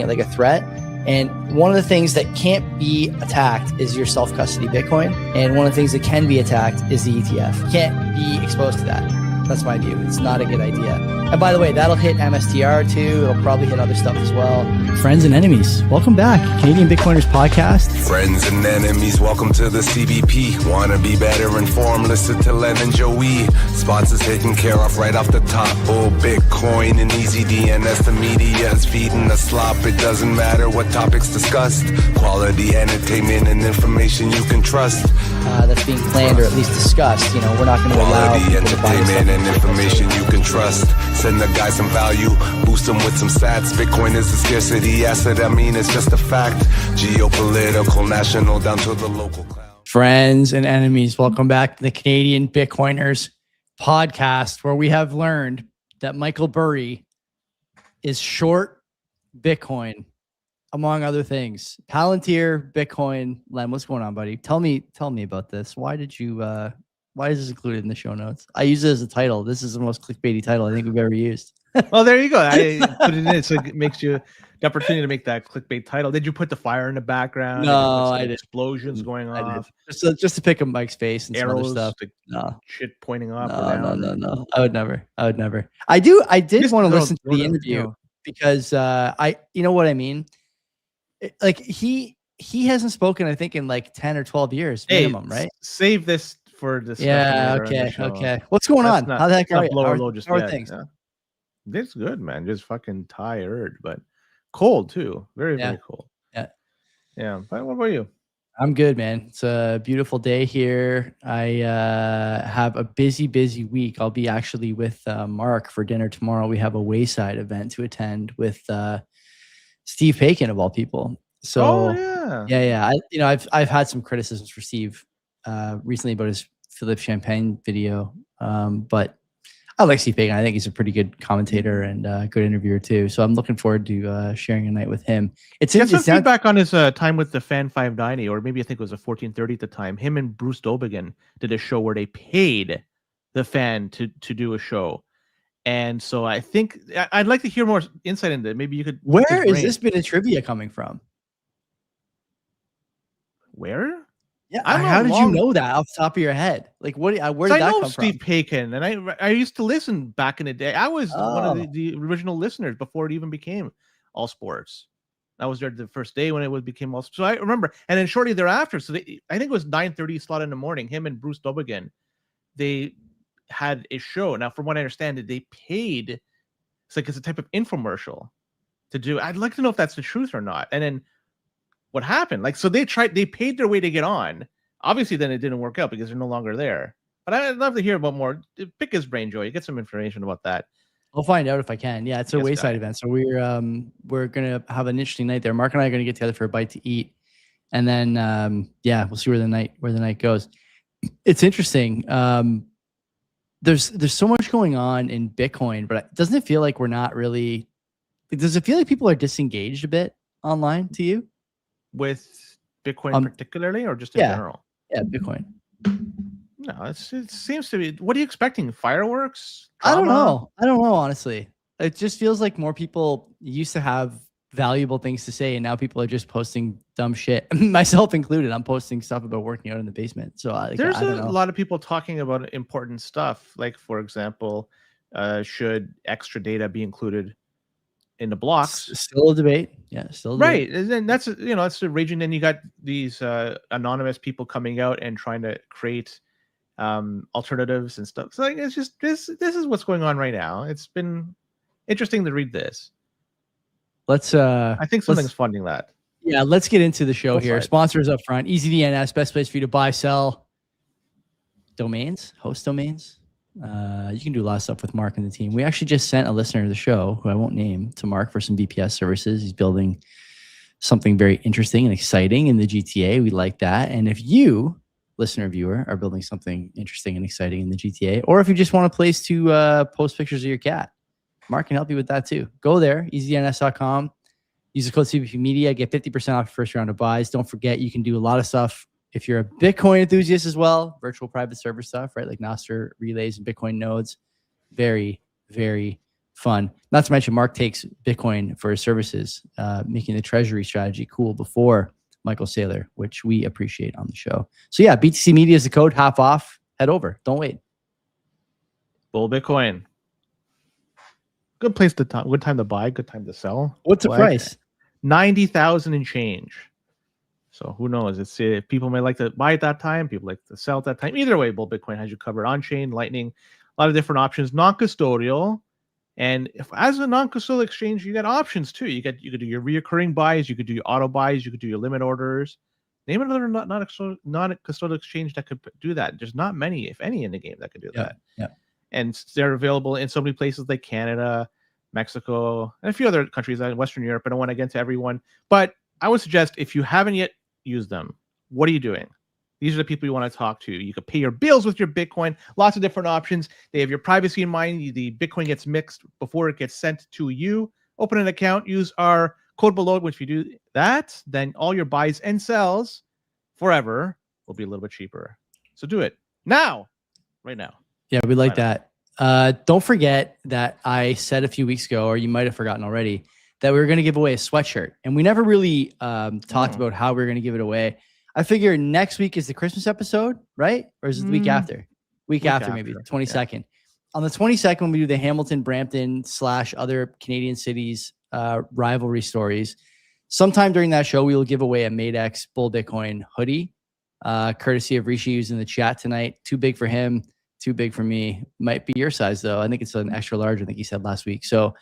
like a threat. And one of the things that can't be attacked is your self-custody Bitcoin. And one of the things that can be attacked is the ETF. You can't be exposed to that. That's my view. It's not a good idea. And by the way, that'll hit MSTR too. It'll probably hit other stuff as well. Friends and enemies, welcome back. Canadian Bitcoiners podcast. Friends and enemies, welcome to the CBP. Wanna be better informed? Listen to Len and Joey. Sponsors taken care of right off the top. Oh, Bitcoin and easy DNS. The media is feeding the slop. It doesn't matter what topics discussed. Quality entertainment and information you can trust. That's being planned or at least discussed. You know, we're not going to allow quality people to buy entertainment and information you can trust. Send the guy some value, boost them with some stats. Bitcoin is a scarcity asset. I mean, it's just a fact. Geopolitical, national, down to the local cloud. Friends and enemies, welcome back to the Canadian Bitcoiners podcast, where we have learned that Michael Burry is short Bitcoin, among other things. Palantir, Bitcoin. Len, what's going on, buddy? Tell me about this. Why is this included in the show notes? I use it as a title. This is the most clickbaity title I think we've ever used. Well, there you go. I put it in so it makes you the opportunity to make that clickbait title. Did you put the fire in the background? No, I didn't. Explosions going off. Just to pick up Mike's face and arrows, some other stuff. No. Shit pointing off. No. I would never. I did want to listen to the interview because you know what I mean? Like he hasn't spoken, I think, in like 10 or 12 years minimum, right? Save this for this. Yeah, okay. What's going on? How the heck are you? How are things? Yeah. It's good, man. Just fucking tired, but cold too. Very cold. Yeah. But what about you? I'm good, man. It's a beautiful day here. I have a busy week. I'll be actually with Mark for dinner tomorrow. We have a Wayside event to attend with Steve Paikin of all people. So I've had some criticisms for Steve recently about his Philippe Champagne video, but I like Steve Paikin. I think he's a pretty good commentator and good interviewer too. So I'm looking forward to sharing a night with him. It's some feedback on his time with the Fan 590, or maybe I think it was a 1430 at the time. Him and Bruce Dobigan did a show where they paid the Fan to do a show. And so I think I'd like to hear more insight into it. Maybe you could. Where is this bit of trivia coming from? Where? Yeah, how did you know that off the top of your head? Like, where did that come from? I know Steve Paikin, and I used to listen back in the day. I was one of the original listeners before it even became All Sports. I was there the first day when it became All Sports. So I remember, and then shortly thereafter, so I think it was 9:30 slot in the morning. Him and Bruce Dobigan, they had a show. Now, from what I understand, they paid. It's a type of infomercial to do. I'd like to know if that's the truth or not. And then what happened? They paid their way to get on. Obviously, then it didn't work out because they're no longer there. But I'd love to hear about more. Pick his brain, Joey. Get some information about that. I'll find out if I can. Yeah, it's a Wayside event. So we're gonna have an interesting night there. Mark and I are gonna get together for a bite to eat, and then we'll see where the night goes. It's interesting. There's so much going on in Bitcoin, but doesn't it feel like we're not really? Does it feel like people are disengaged a bit online to you? With Bitcoin particularly, or just in general? Yeah, Bitcoin. No, it seems to be. What are you expecting? Fireworks? Drama? I don't know, honestly. It just feels like more people used to have valuable things to say, and now people are just posting dumb shit, myself included. I'm posting stuff about working out in the basement. So there's a lot of people talking about important stuff. Like, for example, should extra data be included in the blocks? Still a debate. Yeah, still a right. debate. And then that's the raging. Then you got these anonymous people coming out and trying to create alternatives and stuff. So it's just this is what's going on right now. It's been interesting to read this. I think something's funding that. Yeah, let's get into the show here. Sponsors up front. EasyDNS, best place for you to buy, sell domains, host domains. You can do a lot of stuff with Mark and the team. We actually just sent a listener to the show, who I won't name, to Mark for some VPS services. He's building something very interesting and exciting in the GTA. We like that. And if you, listener, viewer, are building something interesting and exciting in the GTA, or if you just want a place to post pictures of your cat, Mark can help you with that too. Go there, easydns.com. Use the code CBP Media. Get 50% off your first round of buys. Don't forget, you can do a lot of stuff if you're a Bitcoin enthusiast as well. Virtual private server stuff, right? Like Nostr relays and Bitcoin nodes. Very, very fun. Not to mention Mark takes Bitcoin for his services, making the treasury strategy cool before Michael Saylor, which we appreciate on the show. So yeah, BTC Media is the code, half off. Head over. Don't wait. Bull Bitcoin. Good place to time. Good time to buy. Good time to sell. What's the price? 90,000 and change. So who knows? It's people may like to buy at that time. People like to sell at that time. Either way, Bull Bitcoin has you covered on chain, Lightning, a lot of different options, non-custodial. And if as a non-custodial exchange, you get options too. You could do your reoccurring buys, you could do your auto buys, you could do your limit orders. Name another non-custodial exchange that could do that. There's not many, if any, in the game that could do that. Yeah. And they're available in so many places like Canada, Mexico, and a few other countries in Western Europe. I don't want to get into everyone, but I would suggest if you haven't yet used them, what are you doing? These are the people you want to talk to. You could pay your bills with your Bitcoin. Lots of different options. They have your privacy in mind. The Bitcoin gets mixed before it gets sent to you. Open an account. Use our code below, which if you do that, then all your buys and sells forever will be a little bit cheaper. So do it now, right now. Yeah, we like that. Don't forget that I said a few weeks ago, or you might have forgotten already, that we were going to give away a sweatshirt. And we never really talked about how we were going to give it away. I figure next week is the Christmas episode, right? Or is it the week after? Week after, maybe the 22nd. Yeah. On the 22nd, we do the Hamilton, Brampton / other Canadian cities rivalry stories. Sometime during that show, we will give away a MadeX Bull Bitcoin hoodie, courtesy of Rishi, who's in the chat tonight. Too big for him, too big for me. Might be your size, though. I think it's an extra large, I think he said last week. So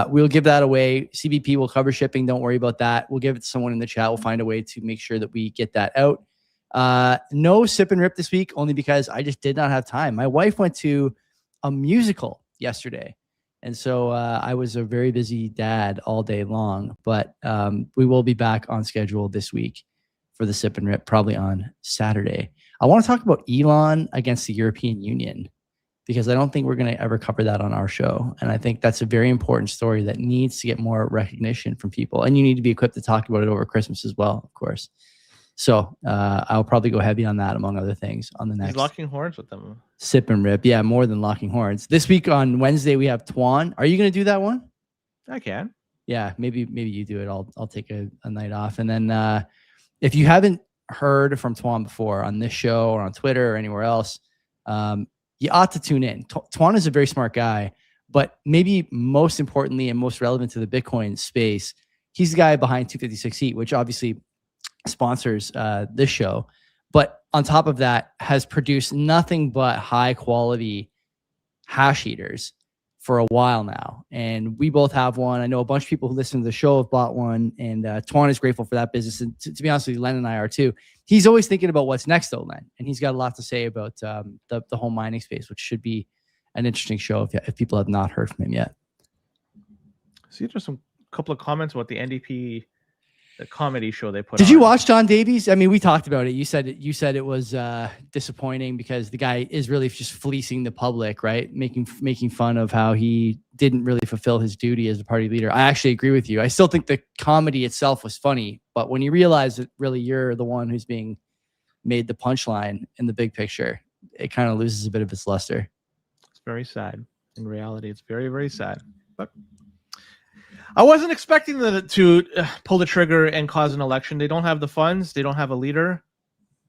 we'll give that away. CBP will cover shipping. Don't worry about that. We'll give it to someone in the chat. We'll find a way to make sure that we get that out. No sip and rip this week, only because I just did not have time. My wife went to a musical yesterday. And so I was a very busy dad all day long, but we will be back on schedule this week for the sip and rip, probably on Saturday. I want to talk about Elon against the European Union, because I don't think we're going to ever cover that on our show. And I think that's a very important story that needs to get more recognition from people. And you need to be equipped to talk about it over Christmas as well, of course. So I'll probably go heavy on that, among other things, on the next. He's locking horns with them. Sip and rip. Yeah, more than locking horns. This week on Wednesday, we have Tuan. Are you going to do that one? I can. Yeah, maybe you do it. I'll take a night off. And then if you haven't heard from Tuan before on this show or on Twitter or anywhere else, you ought to tune in. Tuan is a very smart guy, but maybe most importantly and most relevant to the Bitcoin space, he's the guy behind 256 Heat, which obviously sponsors this show. But on top of that, has produced nothing but high quality hash eaters for a while now. And we both have one. I know a bunch of people who listen to the show have bought one, and Tuan is grateful for that business. And to be honest with you, Len and I are too. He's always thinking about what's next though, Len. And he's got a lot to say about the whole mining space, which should be an interesting show if people have not heard from him yet. See, there's some couple of comments about the NDP, the comedy show they put on. Did you watch John Davies? I mean, we talked about it. You said it was disappointing because the guy is really just fleecing the public, right? Making fun of how he didn't really fulfill his duty as a party leader. I actually agree with you. I still think the comedy itself was funny, but when you realize that really you're the one who's being made the punchline in the big picture, it kind of loses a bit of its luster. It's very sad. In reality, it's very, very sad. But I wasn't expecting them to pull the trigger and cause an election. They don't have the funds. They don't have a leader.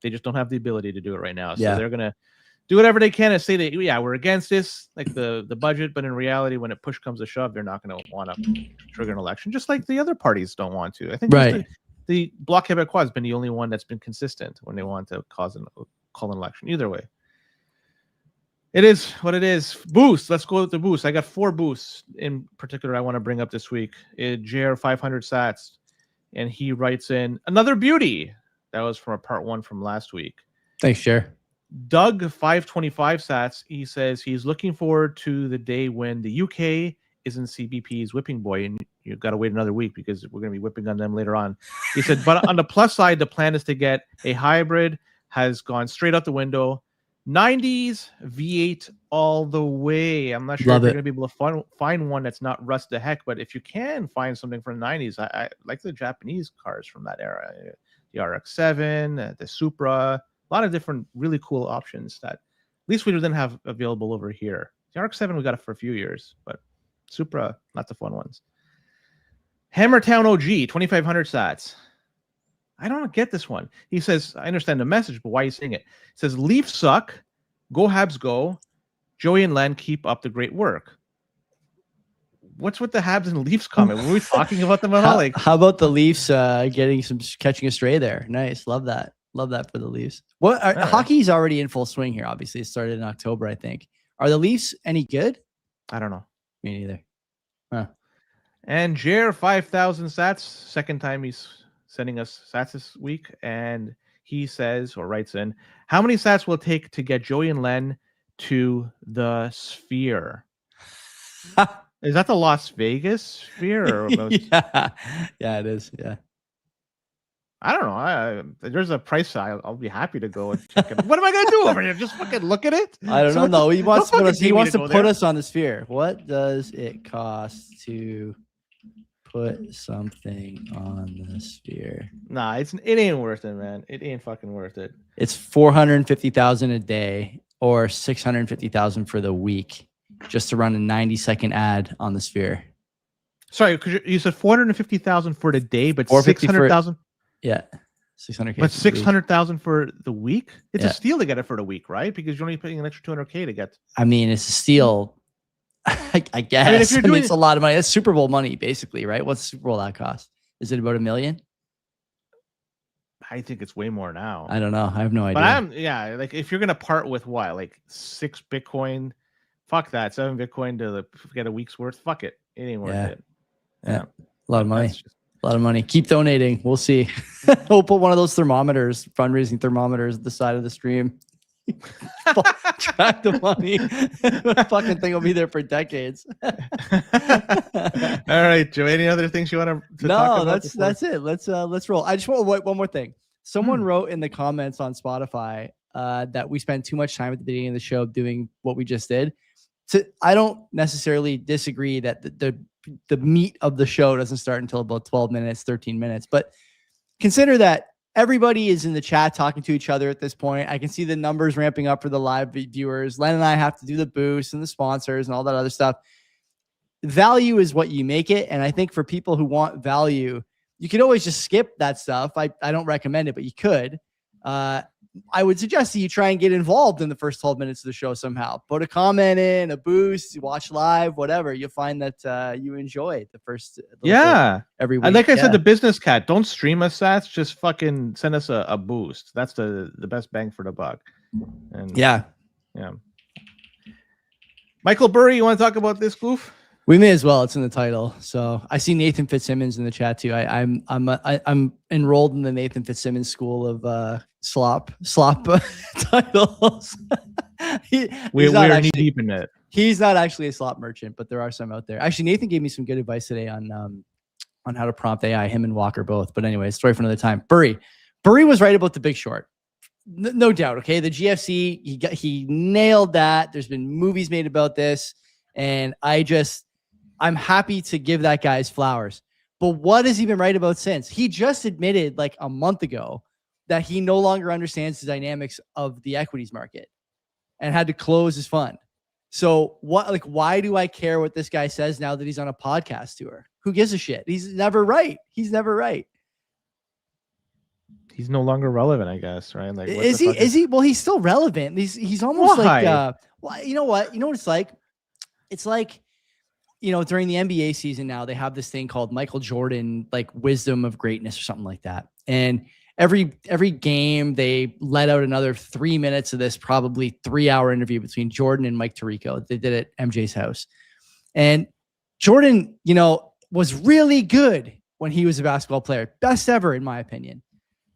They just don't have the ability to do it right now. So they're going to do whatever they can and say that, yeah, we're against this, like the budget. But in reality, when it push comes to shove, they're not going to want to trigger an election, just like the other parties don't want to. I think the Bloc Québécois has been the only one that's been consistent when they want to call an election. Either way. It is what it is. Boost. Let's go with the boost. I got 4 boosts in particular I want to bring up this week. JR 500 sats. And he writes in another beauty. That was from a part 1 from last week. Thanks, Jer. Doug 525 sats. He says he's looking forward to the day when the UK isn't CBP's whipping boy. And you've got to wait another week because we're going to be whipping on them later on. He said, but on the plus side, the plan is to get a hybrid. Has gone straight out the window. 90s V8 all the way. I'm not sure if you're going to be able to find one that's not rust to heck, but if you can find something from the 90s, I like the Japanese cars from that era. The RX-7, the Supra, a lot of different really cool options that at least we didn't have available over here. The RX-7 we got it for a few years, but Supra, not the fun ones. Hammertown OG, 2,500 sats. I don't get this one. He says, I understand the message, but why are you saying it? He says, Leafs suck. Go Habs go. Joey and Len keep up the great work. What's with the Habs and Leafs comment? Were we talking about them at all? Like, how about the Leafs catching a stray there? Nice. Love that. Love that for the Leafs. Hockey's already in full swing here. Obviously, it started in October, I think. Are the Leafs any good? I don't know. Me neither. Huh. And Jer, 5,000 sats. Second time he's sending us sats this week. And he says, or writes in, how many sats will it take to get Joey and Len to the Sphere? Is that the Las Vegas Sphere? Or yeah, it is. Yeah. I don't know. There's a price. I'll be happy to go and check it. What am I going to do over here? Just fucking look at it? I don't know. No, he wants to put us on the Sphere. What does it cost to put something on the Sphere? Nah, it ain't worth it, man. It ain't fucking worth it. It's $450,000 a day or $650,000 for the week just to run a 90-second ad on the Sphere. Sorry, because you said $450,000 for the day, but $600,000. Yeah, 600K. But $600,000 for the week? It's a steal to get it for the week, right? Because you're only paying an extra $200K to get. I mean, it's a steal. I guess. I mean, if you're doing, it's a lot of money. That's Super Bowl money, basically, right? What's Super Bowl that cost? Is it about $1 million? I think it's way more now. I don't know. I have no idea. But like if you're gonna part with what, like 6 Bitcoin, fuck that. 7 Bitcoin to get a week's worth. Fuck it. It ain't worth it. Yeah. A lot of money. A lot of money. Keep donating. We'll see. We'll put one of those thermometers, fundraising thermometers, at the side of the stream. Track the money. The fucking thing will be there for decades. All right, Joe. Any other things you want to talk about? No, that's it. Let's roll. I just want one more thing. Someone wrote in the comments on Spotify that we spend too much time at the beginning of the show doing what we just did. So I don't necessarily disagree that the meat of the show doesn't start until about 12 minutes, 13 minutes. But consider that everybody is in the chat talking to each other at this point. I can see the numbers ramping up for the live viewers. Len and I have to do the boost and the sponsors and all that other stuff. Value is what you make it. And I think for people who want value, you can always just skip that stuff. I don't recommend it, but you could. I would suggest that you try and get involved in the first 12 minutes of the show somehow. Put a comment in, a boost, watch live, whatever. You'll find that you enjoy the first every week. And like I said, the business cat, don't stream us sats. Just fucking send us a boost. That's the best bang for the buck. And yeah. Michael Burry, you want to talk about this goof? We may as well. It's in the title. So I see Nathan Fitzsimmons in the chat too. I'm enrolled in the Nathan Fitzsimmons school of slop titles. We're knee deep in it. He's not actually a slop merchant, but there are some out there. Actually, Nathan gave me some good advice today on how to prompt AI. Him and Walker both. But anyway, story for another time. Burry was right about The Big Short. No doubt. Okay, the GFC. He nailed that. There's been movies made about this, and I'm happy to give that guy his flowers. But what has he been right about since? He just admitted like a month ago that he no longer understands the dynamics of the equities market and had to close his fund. So why do I care what this guy says now that he's on a podcast tour? Who gives a shit? He's never right. He's no longer relevant, I guess, right? Like, is he? Well, he's still relevant. He's almost like, you know what it's like? It's like, during the NBA season now, they have this thing called Michael Jordan, like wisdom of greatness or something like that. And every game, they let out another 3 minutes of this probably 3-hour interview between Jordan and Mike Tirico. They did it at MJ's house. And Jordan, was really good when he was a basketball player. Best ever, in my opinion.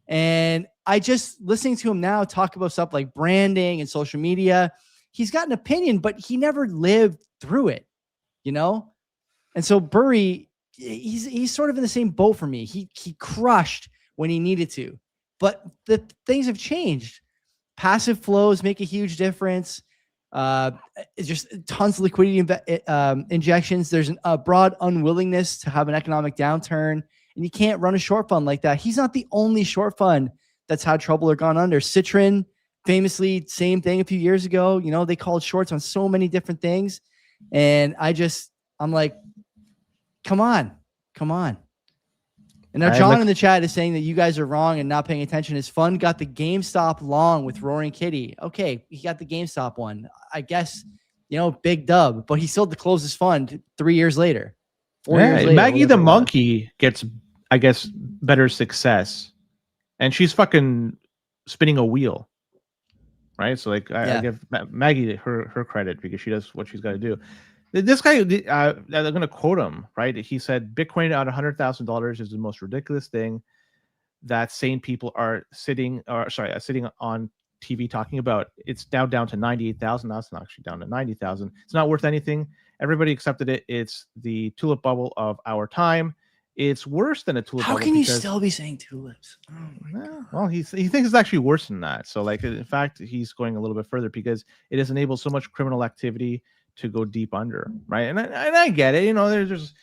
And I just, listening to him now talk about stuff like branding and social media, he's got an opinion, but he never lived through it. And so Burry, he's sort of in the same boat for me. He crushed when he needed to, but the things have changed. Passive flows make a huge difference. It's just tons of liquidity injections. There's a broad unwillingness to have an economic downturn, and you can't run a short fund like that. He's not the only short fund that's had trouble or gone under. Citron, famously, same thing a few years ago. They called shorts on so many different things. And I just, I'm like, come on. And now John in the chat is saying that you guys are wrong and not paying attention. His fund got the GameStop long with Roaring Kitty. Okay, he got the GameStop one. I guess, big dub, but he still had to close his fund 3 years later. 4 years later. Maggie the monkey gets, I guess, better success. And she's fucking spinning a wheel. Right? So, like, I give Maggie her credit because she does what she's got to do. This guy, I'm going to quote him, right? He said, Bitcoin at $100,000 is the most ridiculous thing that sane people are sitting on TV talking about. It's now down to 98,000. Now it's not actually down to 90,000. It's not worth anything. Everybody accepted it. It's the tulip bubble of our time. It's worse than a tulip bubble. How can you still be saying tulips? Well, he thinks it's actually worse than that. So, like, in fact, he's going a little bit further because it has enabled so much criminal activity to go deep under, right? And I get it. There's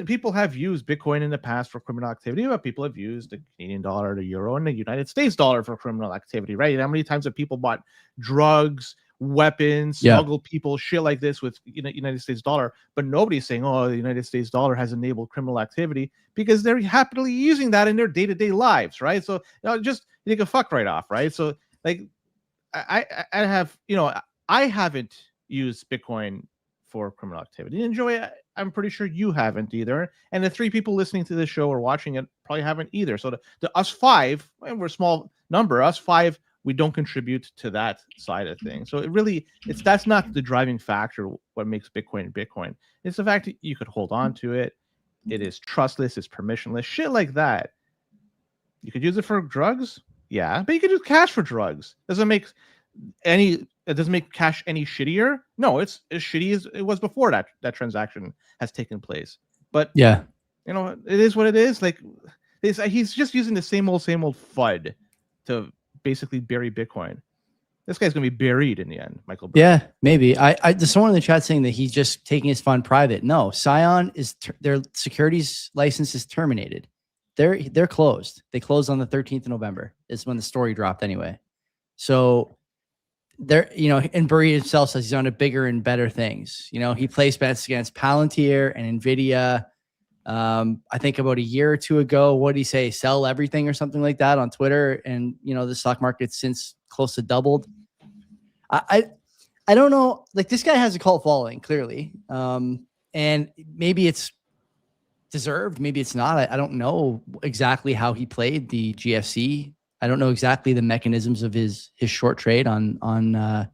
people have used Bitcoin in the past for criminal activity, but people have used the Canadian dollar, the euro, and the United States dollar for criminal activity, right? And how many times have people bought drugs, weapons, smuggled people, shit like this with United States dollar? But nobody's saying, oh, the United States dollar has enabled criminal activity, because they're happily using that in their day-to-day lives, right? So just take a fuck right off, right? So, like, I haven't used Bitcoin for criminal activity. And Joey, I'm pretty sure you haven't either. And the 3 people listening to this show or watching it probably haven't either. So the us 5, and we're a small number, us 5, we don't contribute to that side of things. So that's not the driving factor. What makes Bitcoin. It's the fact that you could hold on to it. It is trustless. It's permissionless. Shit like that. You could use it for drugs. Yeah, but you could use cash for drugs. It doesn't make cash any shittier. No, it's as shitty as it was before that transaction has taken place. But it is what it is. Like, he's just using the same old FUD to basically bury Bitcoin. This guy's gonna be buried in the end, Michael Burry. Yeah, maybe. There's someone in the chat saying that he's just taking his fund private. No, Scion their securities license is terminated. They're closed. They closed on the 13th of November. Is when the story dropped anyway. So there, and Burry himself says he's on to bigger and better things. He placed bets against Palantir and Nvidia. I think about a year or 2 ago, what did he say? Sell everything or something like that on Twitter. And the stock market's since close to doubled. I don't know. Like, this guy has a cult following, clearly. And maybe it's deserved. Maybe it's not. I don't know exactly how he played the GFC. I don't know exactly the mechanisms of his short trade on the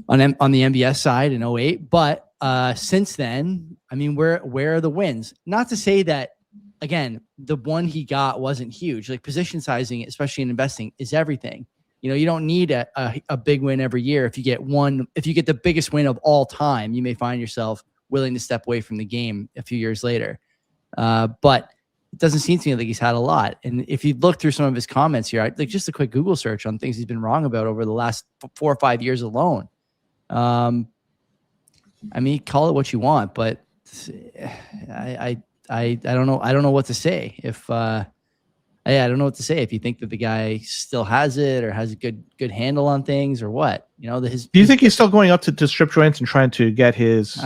MBS side in 08. But since then, I mean, where are the wins? Not to say that, again, the one he got wasn't huge. Like, position sizing, especially in investing, is everything. You don't need a big win every year. If you get the biggest win of all time, you may find yourself willing to step away from the game a few years later. But it doesn't seem to me like he's had a lot. And if you look through some of his comments here, like just a quick Google search on things he's been wrong about over the last 4 or 5 years alone. I mean, call it what you want, but I don't know. I don't know what to say. I don't know what to say. If you think that the guy still has it or has a good handle on things or what, do you think he's still going up to strip joints and trying to get his?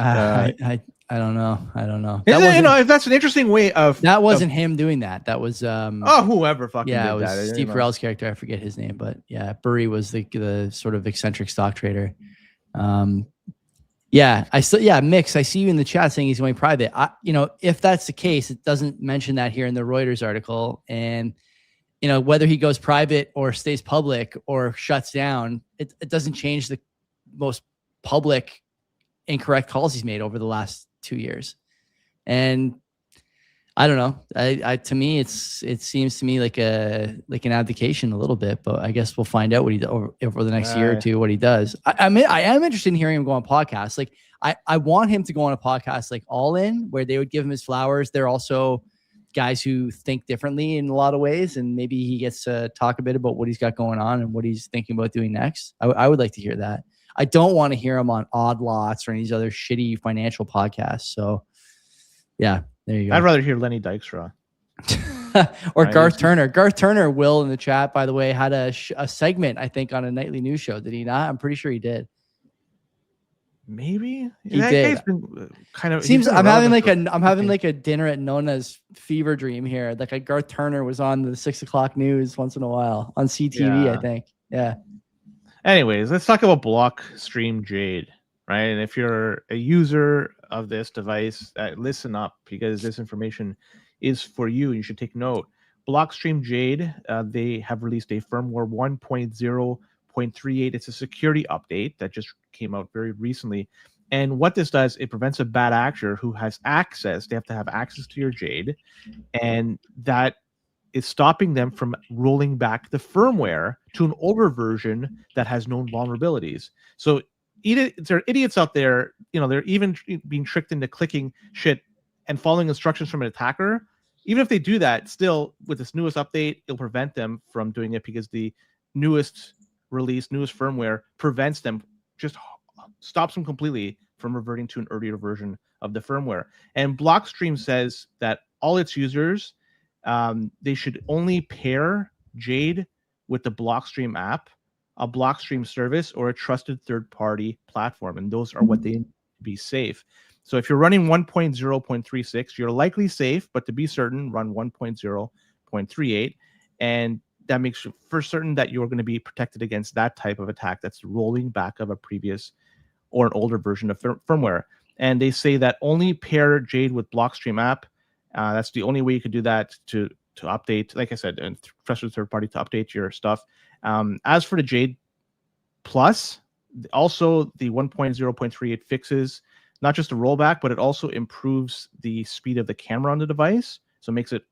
I don't know. That's an interesting way of. That wasn't him doing that. That was whoever fucking did it was that. Steve Carell's character. I forget his name, but yeah, Burry was the sort of eccentric stock trader. Mix. I see you in the chat saying he's going private. If that's the case, it doesn't mention that here in the Reuters article. And whether he goes private or stays public or shuts down, it doesn't change the most public incorrect calls he's made over the last 2 years. And I don't know. To me, it seems to me like an abdication a little bit, but I guess we'll find out what he does over the next year or two, what he does. I am interested in hearing him go on podcasts. Like, I want him to go on a podcast like All In, where they would give him his flowers. They're also guys who think differently in a lot of ways, and maybe he gets to talk a bit about what he's got going on and what he's thinking about doing next. I would like to hear that. I don't want to hear him on Odd Lots or any of these other shitty financial podcasts. So, yeah, there you go. I'd rather hear Lenny Dykstra. Or Garth Turner. Garth Turner, Will, in the chat, by the way, had a segment, I think, on a nightly news show. Did he not? I'm pretty sure he did. Maybe He that did. guy's been kind of Seems I'm having like a a dinner at Nona's fever dream here. Like Garth Turner was on the 6 o'clock news once in a while on CTV, I think. Yeah. Anyways, let's talk about Blockstream Jade, right? And if you're a user of this device, listen up, because this information is for you. You should take note. Blockstream Jade, they have released a firmware 1.0.38. It's a security update that just came out very recently. And what this does, it prevents a bad actor who has access. They have to have access to your Jade, and that is stopping them from rolling back the firmware to an older version that has known vulnerabilities. So there are idiots out there, they're even being tricked into clicking shit and following instructions from an attacker. Even if they do that, still with this newest update, it'll prevent them from doing it, because the newest firmware prevents them, just stops them completely from reverting to an earlier version of the firmware. And Blockstream says that all its users, they should only pair Jade with the Blockstream app, a Blockstream service, or a trusted third-party platform, and those are what they need to be safe. So if you're running 1.0.36, you're likely safe, but to be certain, run 1.0.38, and that makes you for certain that you're going to be protected against that type of attack that's rolling back of a previous or an older version of firmware. And they say that only pair Jade with Blockstream app. That's the only way you could do that to update, like I said, and trusted third party to update your stuff. As for the Jade Plus, also the 1.0.38 fixes not just a rollback, but it also improves the speed of the camera on the device. So it makes it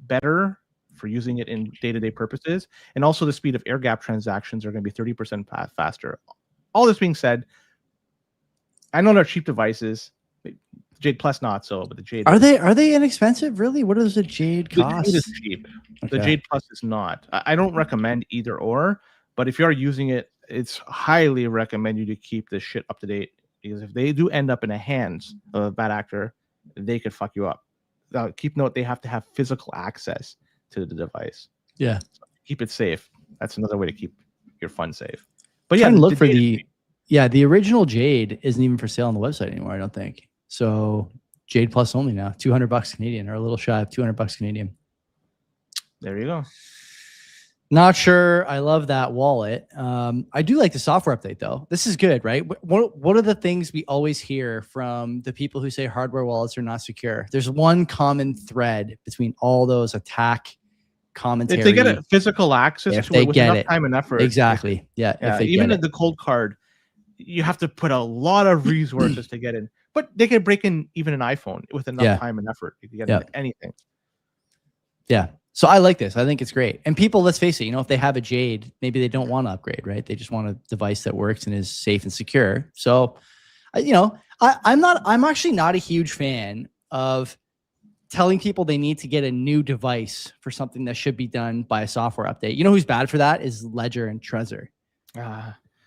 better for using it in day-to-day purposes. And also the speed of air gap transactions are going to be 30% faster. All this being said, I know they're cheap devices. Jade Plus not so, but the Jade are they inexpensive? Really? What does the Jade cost? The Jade is cheap. Okay. The Jade Plus is not. I don't recommend either or, but if you are using it, it's highly recommend you to keep this shit up to date, because if they do end up in the hands of a bad actor, they could fuck you up. Now, keep note, they have to have physical access to the device. Yeah. So keep it safe. That's another way to keep your funds safe. But yeah, look for the original Jade isn't even for sale on the website anymore, I don't think. So Jade Plus only now, $200 Canadian, or a little shy of $200 Canadian. There you go. Not sure I love that wallet. I do like the software update though. This is good, right? What are the things we always hear from the people who say hardware wallets are not secure? There's one common thread between all those attack commentary. If they get a physical access to it with enough time and effort. Exactly. Yeah. Even the cold card, you have to put a lot of resources to get in. But they can break in even an iPhone with enough time and effort. You can get into anything. Yeah. So I like this. I think it's great. And people, let's face it, if they have a Jade, maybe they don't want to upgrade, right? They just want a device that works and is safe and secure. So, I'm actually not a huge fan of telling people they need to get a new device for something that should be done by a software update. You know who's bad for that is Ledger and Trezor.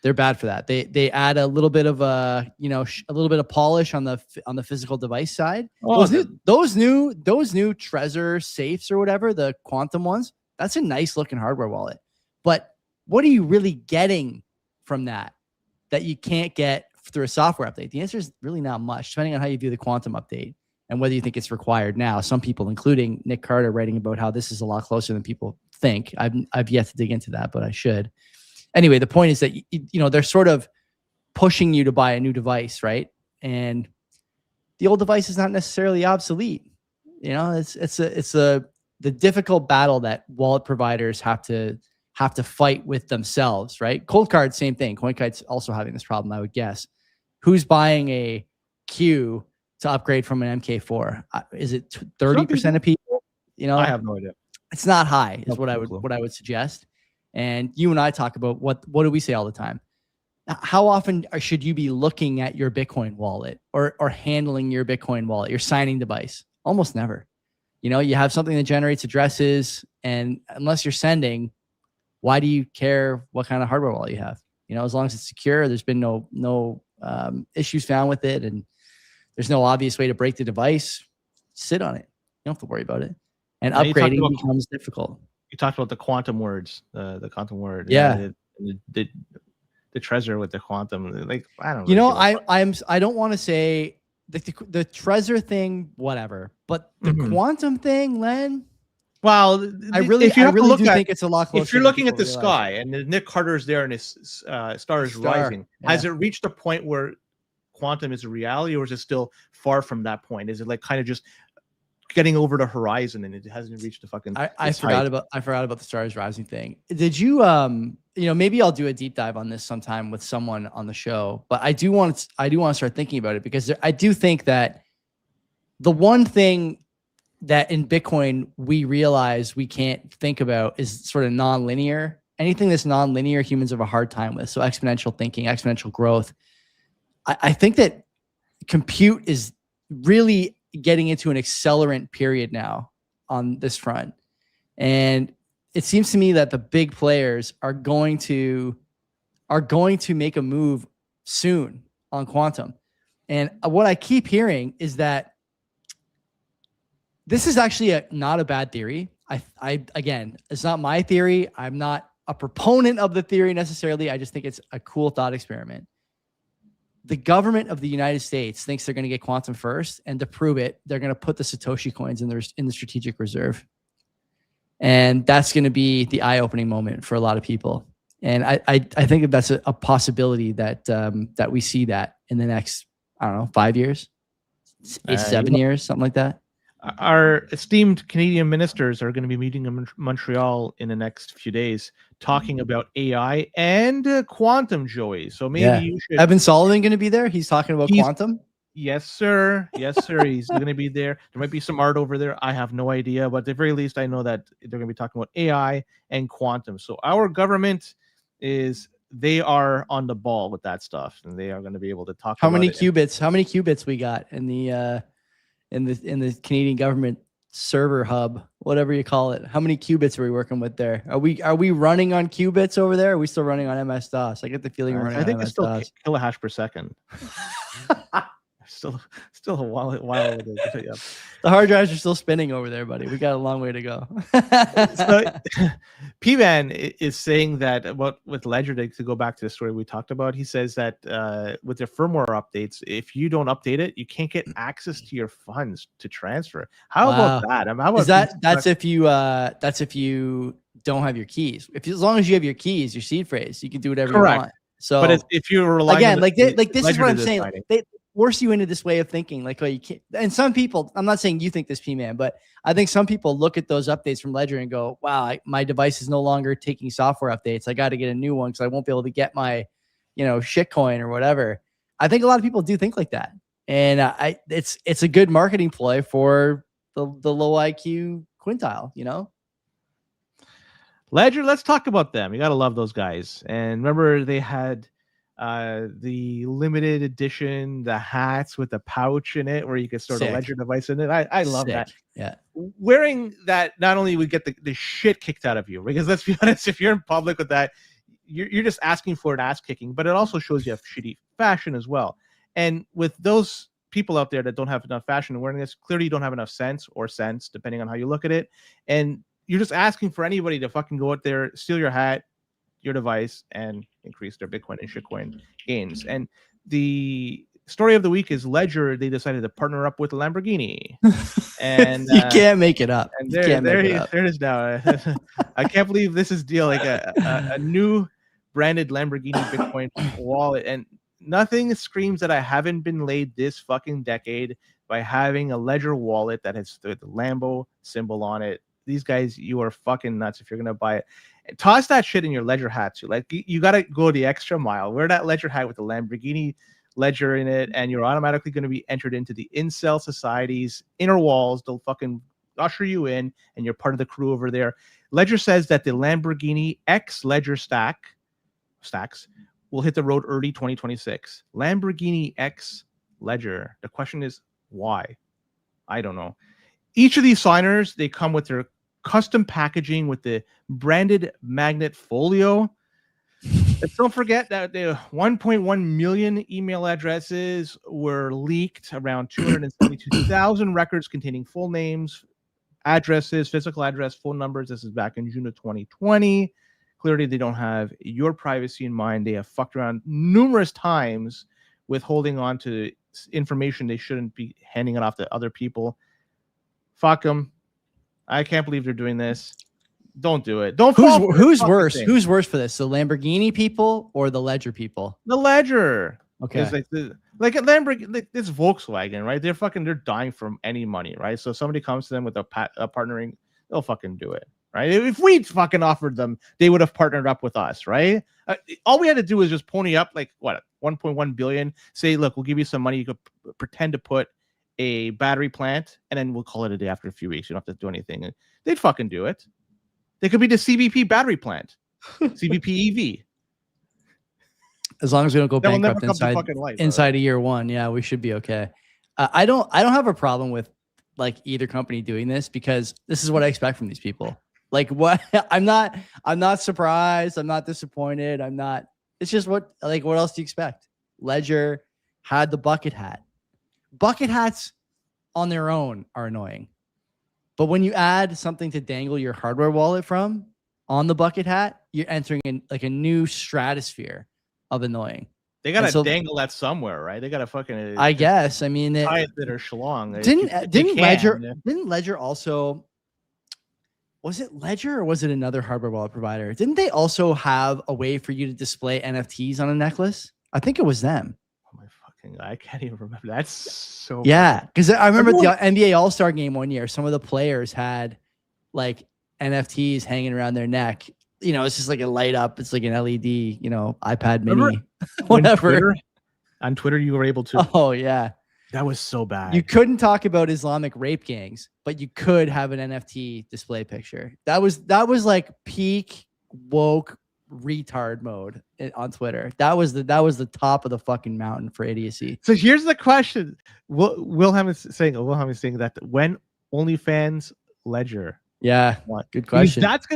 They're bad for that. They add a little bit of a little bit of polish on the physical device side. Those new Trezor safes or whatever, the quantum ones, that's a nice looking hardware wallet. But what are you really getting from that you can't get through a software update? The answer is really not much, depending on how you view the quantum update and whether you think it's required now. Some people, including Nick Carter, writing about how this is a lot closer than people think. I've yet to dig into that, but I should. Anyway, the point is that they're sort of pushing you to buy a new device, right? And the old device is not necessarily obsolete. It's the difficult battle that wallet providers have to fight with themselves, right? Cold Card, same thing. CoinKite's also having this problem, I would guess. Who's buying a Q to upgrade from an MK4? Is it 30% of people? I have no idea. It's not high, is what I would suggest. And you and I talk about what do we say all the time? How often should you be looking at your Bitcoin wallet or handling your Bitcoin wallet, your signing device? Almost never. You have something that generates addresses, and unless you're sending, why do you care what kind of hardware wallet you have? As long as it's secure, there's been no issues found with it, and there's no obvious way to break the device. Sit on it. You don't have to worry about it. And upgrading becomes difficult. You talked about the quantum words, the quantum word. Yeah. The Trezor with the quantum. Like, I don't. You Really know, I don't want to say the Trezor thing, whatever, but the quantum thing, Len. Well, I really do think it's a lot closer. If you're looking at the sky and Nick Carter's there and his star is rising, has it reached a point where quantum is a reality, or is it still far from that point? Is it like kind of just getting over the horizon and it hasn't reached the fucking? I forgot about the stars rising thing. Did you you know, maybe I'll do a deep dive on this sometime with someone on the show, but I do want to start thinking about it, because I do think that the one thing that in Bitcoin we realize we can't think about is sort of non-linear. Anything that's non-linear, humans have a hard time with. So exponential thinking, exponential growth. I think that compute is really getting into an accelerant period now on this front. And it seems to me that the big players are going to make a move soon on quantum. And what I keep hearing is that this is actually not a bad theory. Again, it's not my theory. I'm not a proponent of the theory necessarily. I just think it's a cool thought experiment. The government of the United States thinks they're going to get quantum first, and to prove it, they're going to put the Satoshi coins in the strategic reserve. And that's going to be the eye-opening moment for a lot of people. And I think that that's a possibility that that we see that in the next, I don't know, 5 years, 7 years, something like that. Our esteemed Canadian ministers are going to be meeting in Montreal in the next few days, talking about AI and quantum, Joey. So maybe you should. Evan Sullivan going to be there? He's talking about quantum? Yes, sir. Yes, sir. He's going to be there. There might be some art over there. I have no idea. But at the very least, I know that they're going to be talking about AI and quantum. So our government they are on the ball with that stuff, and they are going to be able to talk How about many it. qubits? How many qubits we got in the Canadian government server hub, whatever you call it? How many qubits are we working with there? Are we running on qubits over there? Or are we still running on MS DOS? I get the feeling we're running on MS DOS. I think it's still kilohash per second. Still a while. Yeah. The hard drives are still spinning over there, buddy. We got a long way to go. So, P-Man is saying that with Ledger, to go back to the story we talked about, he says that with their firmware updates, if you don't update it, you can't get access to your funds to transfer. How about that? I mean, that's if you don't have your keys. As long as you have your keys, your seed phrase, you can do whatever you want. So, but if you're relying this is what I'm saying. They force you into this way of thinking, like, oh, you can't. And some people, I'm not saying you think this, P-Man, but I think some people look at those updates from Ledger and go, wow, my device is no longer taking software updates. I got to get a new one because I won't be able to get my, shitcoin or whatever. I think a lot of people do think like that. And it's a good marketing ploy for the low IQ quintile, Ledger, let's talk about them. You got to love those guys. And remember, they had the limited edition, the hats with the pouch in it where you could store the Ledger device in it. I love that. Yeah. Wearing that, not only would get the shit kicked out of you, because let's be honest, if you're in public with that, you're just asking for an ass kicking, but it also shows you have shitty fashion as well. And with those people out there that don't have enough fashion and wearing this, clearly you don't have enough sense, depending on how you look at it. And you're just asking for anybody to fucking go out there, steal your hat, your device, and increase their Bitcoin and shitcoin gains. And the story of the week is Ledger. They decided to partner up with Lamborghini, and you can't make it up. And there it is now. I can't believe this is deal like a new branded Lamborghini Bitcoin wallet, and nothing screams that I haven't been laid this fucking decade by having a Ledger wallet that has the Lambo symbol on it. These guys, you are fucking nuts if you're gonna buy it. Toss that shit in your Ledger hat too. Like, you got to go the extra mile. Wear that Ledger hat with the Lamborghini Ledger in it, and you're automatically going to be entered into the incel society's inner walls. They'll fucking usher you in, and you're part of the crew over there. Ledger says that the Lamborghini X Ledger stacks will hit the road early 2026. Lamborghini X Ledger. The question is why? I don't know. Each of these signers, they come with their custom packaging with the branded magnet folio. Let's don't forget that the 1.1 million email addresses were leaked, around 272,000 records containing full names, addresses, physical address, phone numbers. This is back in June of 2020. Clearly, they don't have your privacy in mind. They have fucked around numerous times with holding on to information they shouldn't be handing it off to other people. Fuck them. I can't believe they're doing this. Don't do it. Don't. Who's worse? Who's worse for this? The Lamborghini people or the Ledger people? The Ledger. Okay. It's like a Lamborghini. It's Volkswagen, right? They're dying for any money, right? So if somebody comes to them with a partnering, they'll fucking do it, right? If we fucking offered them, they would have partnered up with us, right? All we had to do was just pony up like what 1.1 billion. Say, look, we'll give you some money. You could pretend to put a battery plant, and then we'll call it a day after a few weeks. You don't have to do anything. They'd fucking do it. They could be the CBP battery plant, CBP EV. As long as we don't go bankrupt inside of year one, yeah, we should be okay. I don't have a problem with like either company doing this because this is what I expect from these people. Like what I'm not surprised. I'm not disappointed. It's just what else do you expect? Ledger had the bucket hat. Bucket hats on their own are annoying. But when you add something to dangle your hardware wallet from on the bucket hat, you're entering in like a new stratosphere of annoying. They gotta dangle that somewhere, right? They gotta fucking. I guess. I mean, tie it to their schlong. Didn't Ledger also? Was it Ledger or was it another hardware wallet provider? Didn't they also have a way for you to display NFTs on a necklace? I think it was them. I can't even remember. That's so because I remember the NBA All-Star game one year. Some of the players had like NFTs hanging around their neck. You know, it's just like a light up. It's like an LED, iPad mini. Whatever. On Twitter, you were able to. Oh yeah, that was so bad. You couldn't talk about Islamic rape gangs, but you could have an NFT display picture. That was like peak woke retard mode on Twitter. That was the top of the fucking mountain for idiocy. So here's the question: Wilhelm is saying that when OnlyFans Ledger. Yeah, good question. That's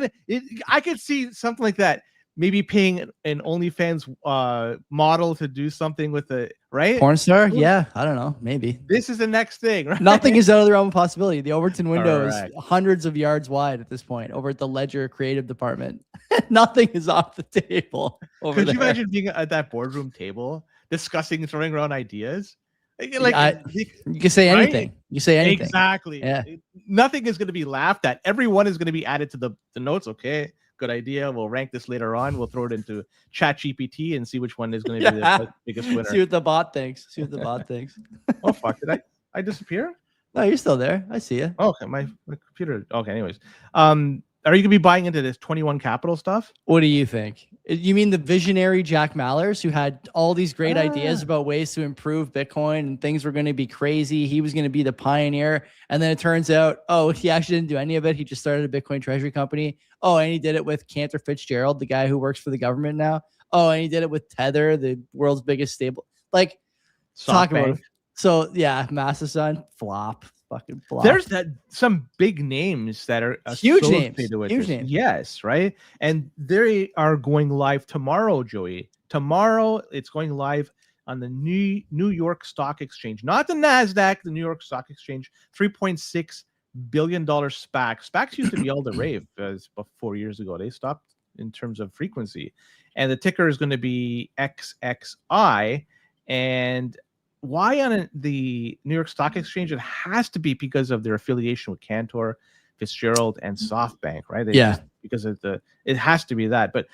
I could see something like that. Maybe paying an OnlyFans model to do something with it, right? Porn star? Yeah, I don't know. Maybe this is the next thing. Right? Nothing is out of the realm of possibility. The Overton window is hundreds of yards wide at this point over at the Ledger creative department. Nothing is off the table. Could you imagine being at that boardroom table discussing, throwing around ideas? You can say anything. You say anything. Exactly. Yeah. Nothing is going to be laughed at. Everyone is going to be added to the notes. Okay, good idea. We'll rank this later on. We'll throw it into ChatGPT and see which one is going to be the biggest winner. See what the bot thinks. Oh, fuck. Did I disappear? No, you're still there. I see you. Okay, my computer. Okay, anyways. Are you going to be buying into this 21 Capital stuff? What do you think? You mean the visionary Jack Mallers who had all these great ideas about ways to improve Bitcoin and things were going to be crazy. He was going to be the pioneer. And then it turns out, he actually didn't do any of it. He just started a Bitcoin treasury company. And he did it with Cantor Fitzgerald, the guy who works for the government now. And he did it with Tether, the world's biggest stable. Like, talk about it. So, yeah, Mastodon, flop. Fucking flop. There's some big names that are huge names. Yes, right. And they are going live tomorrow, Joey. Tomorrow, it's going live on the New York Stock Exchange, not the Nasdaq. The New York Stock Exchange, $3.6 billion SPAC. SPACs used to be all the rave as 4 years ago. They stopped in terms of frequency, and the ticker is going to be XXI. And why on the New York Stock Exchange? It has to be because of their affiliation with Cantor Fitzgerald and SoftBank, right? Because of it has to be that. But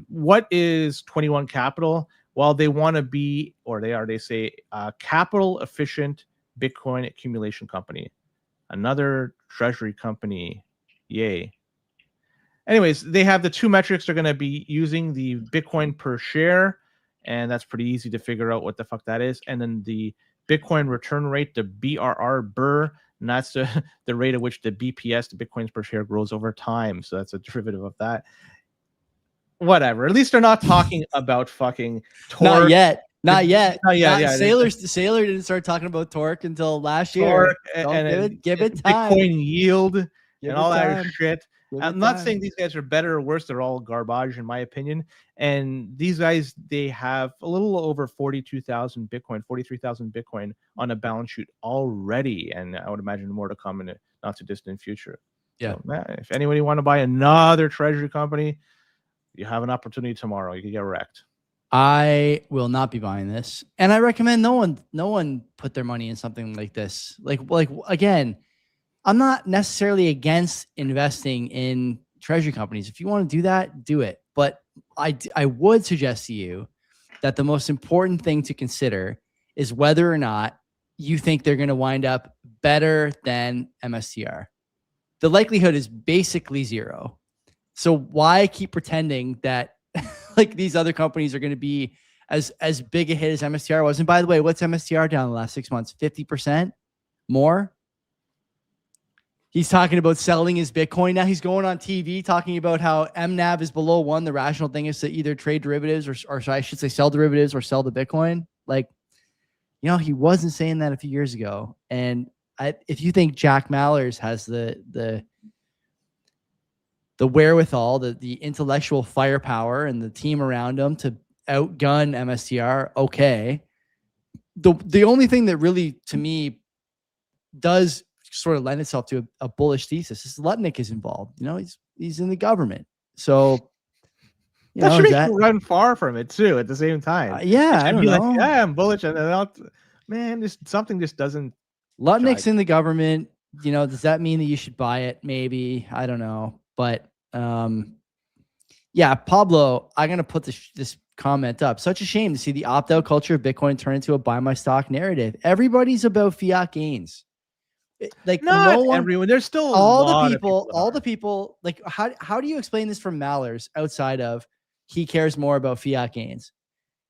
what is 21 Capital? Well, they want to be, or they say, capital efficient Bitcoin accumulation company, another treasury company. Yay. Anyways, they have the two metrics they're going to be using: the Bitcoin per share. And that's pretty easy to figure out what the fuck that is. And then the Bitcoin return rate, the BRR, and that's the rate at which the BPS, the Bitcoins per share, grows over time. So that's a derivative of that. Whatever. At least they're not talking about fucking torque. Not yet. Yeah. Sailor didn't start talking about torque until last year. Give it time. Bitcoin yield and all that shit. I'm not saying these guys are better or worse. They're all garbage, in my opinion. And these guys, they have a little over 42,000 Bitcoin, 43,000 Bitcoin on a balance sheet already. And I would imagine more to come in a not too distant future. Yeah. So, if anybody want to buy another treasury company, You have an opportunity tomorrow. You can get wrecked. I will not be buying this, and I recommend no one put their money in something like this. Like again, I'm not necessarily against investing in treasury companies. If you want to do that, do it. But I would suggest to you that the most important thing to consider is whether or not you think they're going to wind up better than MSTR. The likelihood is basically zero. So why keep pretending that like these other companies are going to be as big a hit as MSTR was? And by the way, what's MSTR down the last 6 months? 50% more? He's talking about selling his Bitcoin. Now he's going on TV talking about how MNAV is below 1. The rational thing is to either trade derivatives or I should say sell derivatives or sell the Bitcoin. Like, you know, he wasn't saying that a few years ago. And if you think Jack Mallers has the wherewithal, the intellectual firepower and the team around him to outgun MSTR, okay. The only thing that really, to me, does sort of lend itself to a bullish thesis is Lutnick is involved. You know, he's in the government. So that should make you run far from it too at the same time. Yeah, I don't know. Like, yeah, I'm bullish. And man, something just doesn't. Lutnick's in the government. You know, does that mean that you should buy it? Maybe. I don't know. But yeah, Pablo, I'm going to put this comment up. Such a shame to see the opt-out culture of Bitcoin turn into a buy my stock narrative. Everybody's about fiat gains. Like not no one, everyone. There's still all the people. Like how do you explain this from Mallers outside of he cares more about fiat gains?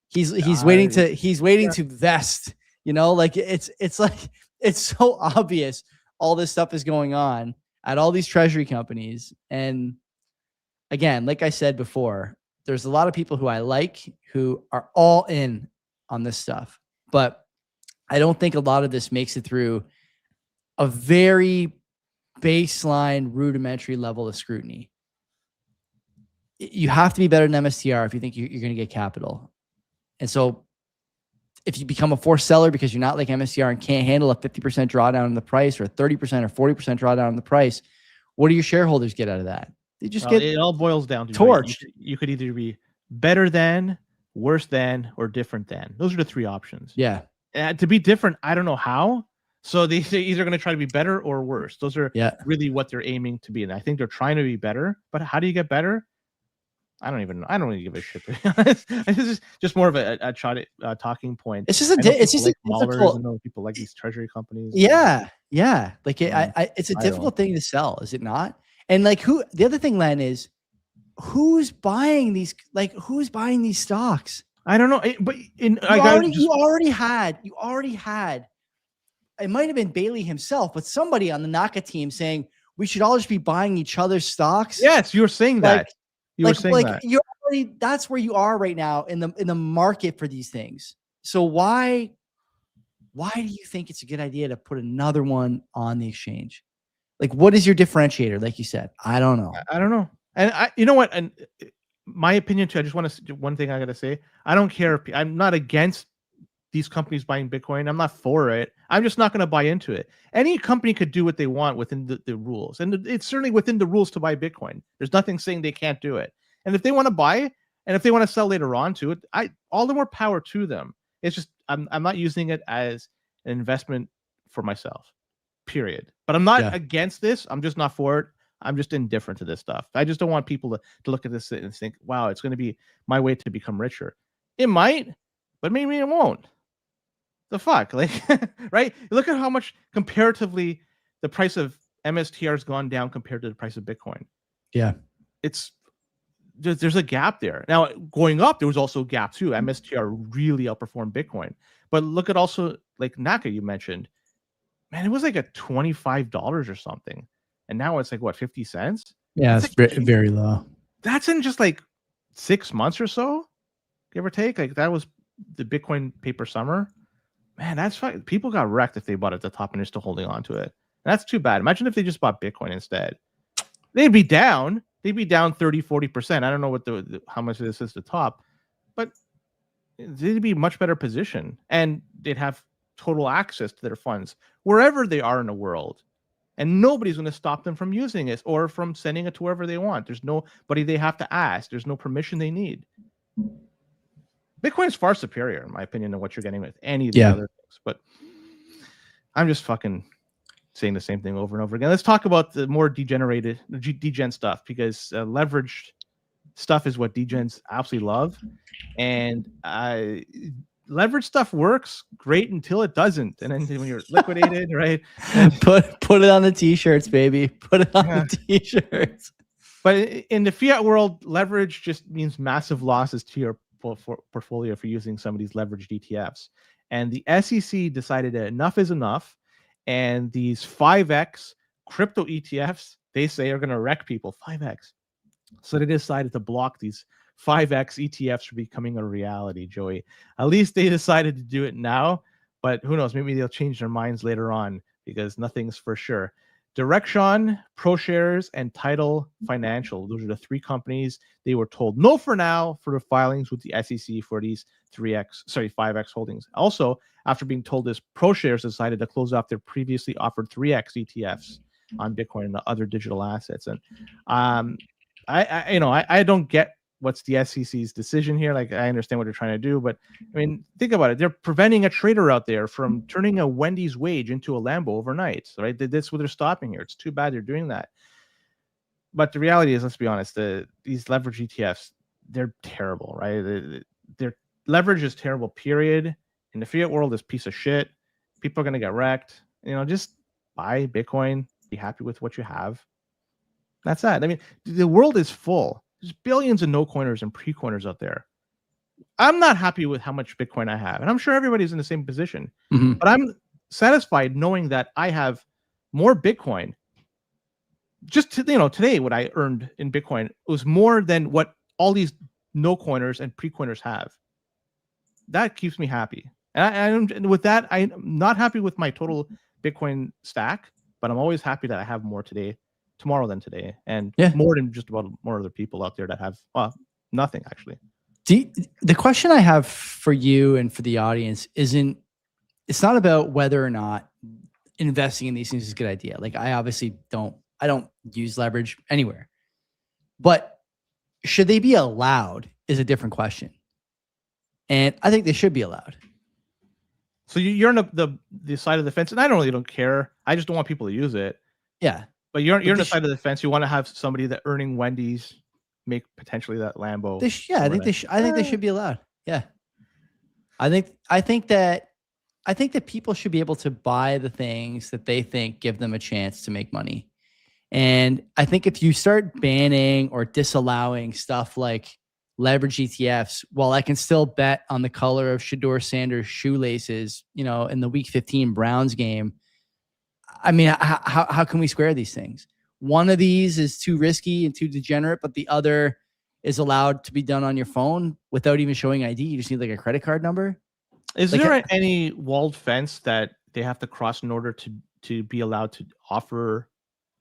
He's waiting to vest. You know, like it's like it's so obvious all this stuff is going on at all these treasury companies. And again, like I said before, there's a lot of people who I like who are all in on this stuff, but I don't think a lot of this makes it through a very baseline rudimentary level of scrutiny. You have to be better than MSTR if you think you're going to get capital. And so if you become a forced seller because you're not like MSTR and can't handle a 50% drawdown in the price or a 30% or 40% drawdown in the price, what do your shareholders get out of that? They just get it all boils down to torched. You could either be better than, worse than, or different than. Those are the three options. Yeah. To be different, I don't know how. So they're either going to try to be better or worse. Those are really what they're aiming to be. And I think they're trying to be better. But how do you get better? I don't even give a shit, to be honest. It's just more of a talking point. It's just people like these treasury companies. Yeah. Yeah. Like it's a difficult thing to sell, is it not? And like the other thing, Len, is who's buying these stocks? I don't know. But you already had it might have been Bailey himself, but somebody on the Naka team saying we should all just be buying each other's stocks. Yes, you were saying that. You're already, that's where you are right now in the market for these things. So why do you think it's a good idea to put another one on the exchange? Like, what is your differentiator? Like you said, I don't know. And you know what? And my opinion too, I just want to, one thing I got to say, I don't care. I'm not against these companies buying Bitcoin. I'm not for it. I'm just not going to buy into it. Any company could do what they want within the rules. And it's certainly within the rules to buy Bitcoin. There's nothing saying they can't do it. And if they want to buy and if they want to sell later on to it, all the more power to them. It's just, I'm not using it as an investment for myself, period. But I'm not against this. I'm just not for it. I'm just indifferent to this stuff. I just don't want people to look at this and think, wow, it's going to be my way to become richer. It might, but maybe it won't. The fuck, like, right? Look at how much comparatively the price of MSTR has gone down compared to the price of Bitcoin. Yeah, there's a gap there. Now going up, there was also a gap too. MSTR really outperformed Bitcoin. But look at also like Naka you mentioned, man, it was like at $25 or something, and now it's like what, 50 cents? Yeah, it's like, very low. That's in just like 6 months or so, give or take. Like that was the Bitcoin paper summer. Man, that's fine. People got wrecked if they bought it at the top and they're still holding on to it. And that's too bad. Imagine if they just bought Bitcoin instead. They'd be down. They'd be down 30, 40%. I don't know what how much this is the top, but they'd be much better position and they'd have total access to their funds wherever they are in the world. and nobody's going to stop them from using it or from sending it to wherever they want. There's nobody they have to ask. There's no permission they need. Bitcoin is far superior, in my opinion, to what you're getting with any of the other things. But I'm just fucking saying the same thing over and over again. Let's talk about the more degen stuff, because leveraged stuff is what degens absolutely love. And leverage stuff works great until it doesn't, and then when you're liquidated, right? Put it on the t-shirts, baby. Put it on the t-shirts. But in the fiat world, leverage just means massive losses to your portfolio for using some of these leveraged ETFs. And the SEC decided that enough is enough, and these 5x crypto ETFs, they say, are going to wreck people. 5x. So they decided to block these 5x ETFs from becoming a reality, Joey. At least they decided to do it now, but who knows? Maybe they'll change their minds later on, because nothing's for sure. Direction, ProShares, and Tidal Financial. Those are the 3 companies they were told no for now for the filings with the SEC for these 5x holdings. Also, after being told this, ProShares decided to close off their previously offered 3x ETFs on Bitcoin and other digital assets. And I don't get what's the SEC's decision here. Like, I understand what they're trying to do, but I mean, think about it. They're preventing a trader out there from turning a Wendy's wage into a Lambo overnight, right? That's what they're stopping here. It's too bad they're doing that. But the reality is, let's be honest, these leverage ETFs, they're terrible, right? Their leverage is terrible, period. In the fiat world, this piece of shit. People are going to get wrecked. Just buy Bitcoin, be happy with what you have. That's that. I mean, the world is full. There's billions of no-coiners and pre-coiners out there. I'm not happy with how much Bitcoin I have, and I'm sure everybody's in the same position. Mm-hmm. But I'm satisfied knowing that I have more Bitcoin. Just today, what I earned in Bitcoin was more than what all these no-coiners and pre-coiners have. That keeps me happy. And with that, I'm not happy with my total Bitcoin stack, but I'm always happy that I have more tomorrow than today, and more than just about more other people out there that have nothing actually. The question I have for you and for the audience it's not about whether or not investing in these things is a good idea. Like, I obviously don't use leverage anywhere, but should they be allowed is a different question. And I think they should be allowed. So you're on the side of the fence, and I don't care. I just don't want people to use it. Yeah. But you're on the side of the fence. You want to have somebody that earning Wendy's make potentially that Lambo. I think they should be allowed. Yeah. I think that people should be able to buy the things that they think give them a chance to make money. And I think if you start banning or disallowing stuff like leverage ETFs, while I can still bet on the color of Shedeur Sanders' shoelaces, in the Week 15 Browns game, I mean, how can we square these things? One of these is too risky and too degenerate, but the other is allowed to be done on your phone without even showing ID. You just need like a credit card number. Is there any walled fence that they have to cross in order to be allowed to offer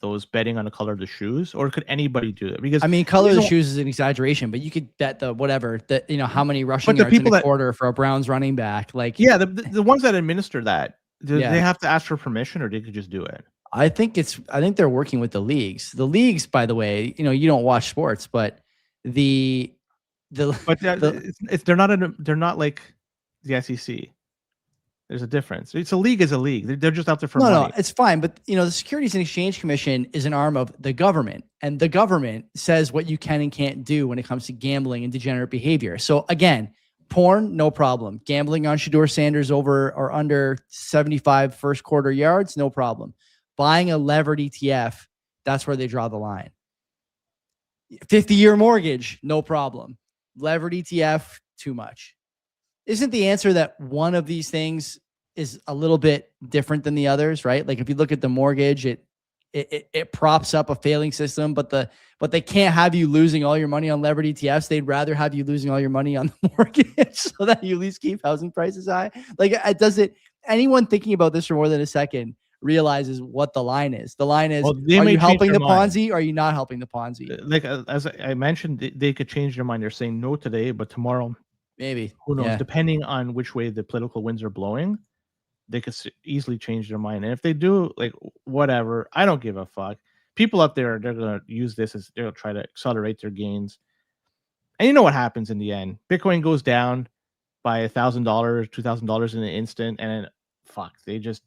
those betting on the color of the shoes, or could anybody do it? Because I mean, color of the shoes is an exaggeration, but you could bet how many rushing yards in a quarter for a Browns running back. Like, yeah, the ones that administer that. Do they have to ask for permission, or they could just do it? I think they're working with the leagues. The leagues, by the way, you don't watch sports, but they're not like the SEC. There's a difference. It's a league is a league. They're just out there for money. No, it's fine. But the Securities and Exchange Commission is an arm of the government, and the government says what you can and can't do when it comes to gambling and degenerate behavior. So again, porn, no problem. Gambling on Shedeur Sanders over or under 75 first quarter yards, no problem. Buying a levered ETF, that's where they draw the line. 50-year mortgage, no problem. Levered ETF, too much. Isn't the answer that one of these things is a little bit different than the others, right? Like, if you look at the mortgage, it props up a failing system, but they can't have you losing all your money on levered ETFs. They'd rather have you losing all your money on the mortgage so that you at least keep housing prices high. Like, anyone thinking about this for more than a second realizes what the line is. The line is, are you helping the Ponzi or are you not helping the Ponzi? Like, as I mentioned, they could change their mind. They're saying no today, but tomorrow, maybe. Who knows? Yeah. Depending on which way the political winds are blowing, they could easily change their mind. And if they do, like, whatever, I don't give a fuck. People up there, they're gonna use this as they'll try to accelerate their gains. And you know what happens in the end? Bitcoin goes down by $1,000, $2,000 in an instant, and then fuck, they're just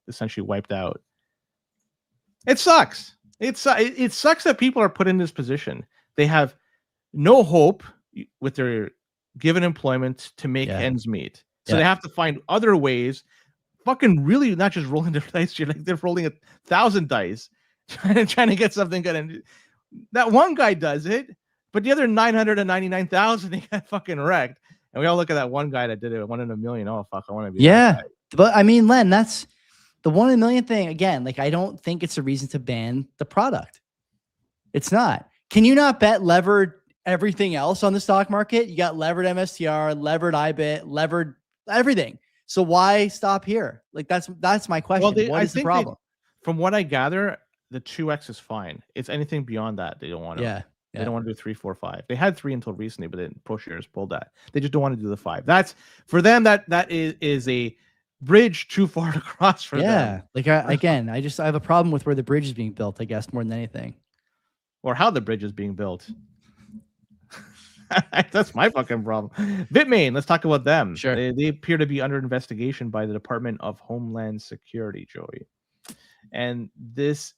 essentially wiped out. It sucks. It sucks that people are put in this position. They have no hope with their given employment to make ends meet. So they have to find other ways. Fucking really not just rolling their dice, like they're rolling 1,000 dice, trying to get something good. And that one guy does it, but the other 999,000 they got fucking wrecked. And we all look at that one guy that did it, 1 in a million. Oh fuck, I want to be that guy. But I mean, Len, that's the 1 in a million thing. Again, like I don't think it's a reason to ban the product. It's not. Can you not bet levered everything else on the stock market? You got levered MSTR, levered IBIT, levered everything. So why stop here? Like that's my question. Well, what is the problem? From what I gather, the 2x is fine. It's anything beyond that they don't want to. They don't want to do 3, 4, 5. They had 3 until recently, but then ProShares pulled that. They just don't want to do the 5. That's for them. That is a bridge too far to cross for them. Like I have a problem with where the bridge is being built, I guess, more than anything. Or how the bridge is being built. That's my fucking problem. Bitmain, let's talk about them. Sure. They appear to be under investigation by the Department of Homeland Security, Joey. And this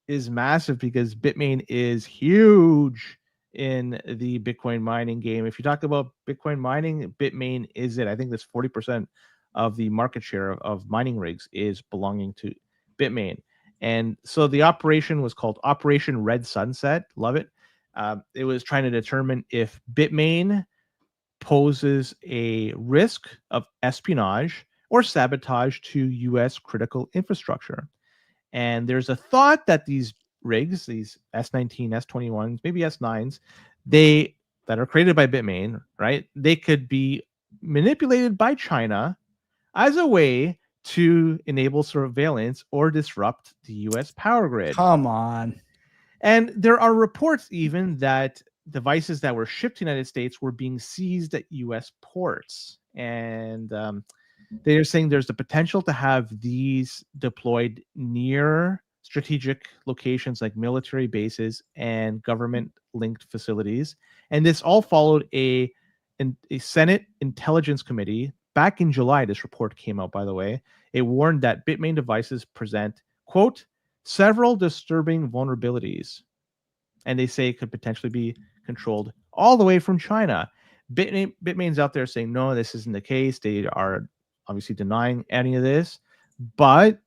is massive because Bitmain is huge in the Bitcoin mining game. If you talk about Bitcoin mining, Bitmain is it. I think that's 40% of the market share of mining rigs is belonging to Bitmain. And so the operation was called Operation Red Sunset. Love it. It was trying to determine if Bitmain poses a risk of espionage or sabotage to U.S. critical infrastructure. And there's a thought that these rigs, these S19, S21s, maybe S9s, that are created by Bitmain, right? They could be manipulated by China as a way to enable surveillance or disrupt the U.S. power grid. Come on. And there are reports even that devices that were shipped to the United States were being seized at U.S. ports. And they're saying there's the potential to have these deployed near strategic locations like military bases and government-linked facilities. And this all followed a Senate Intelligence Committee. Back in July, this report came out, by the way. It warned that Bitmain devices present, quote, several disturbing vulnerabilities. And they say it could potentially be controlled all the way from China. Bitmain's out there saying, no, this isn't the case. They are obviously denying any of this. But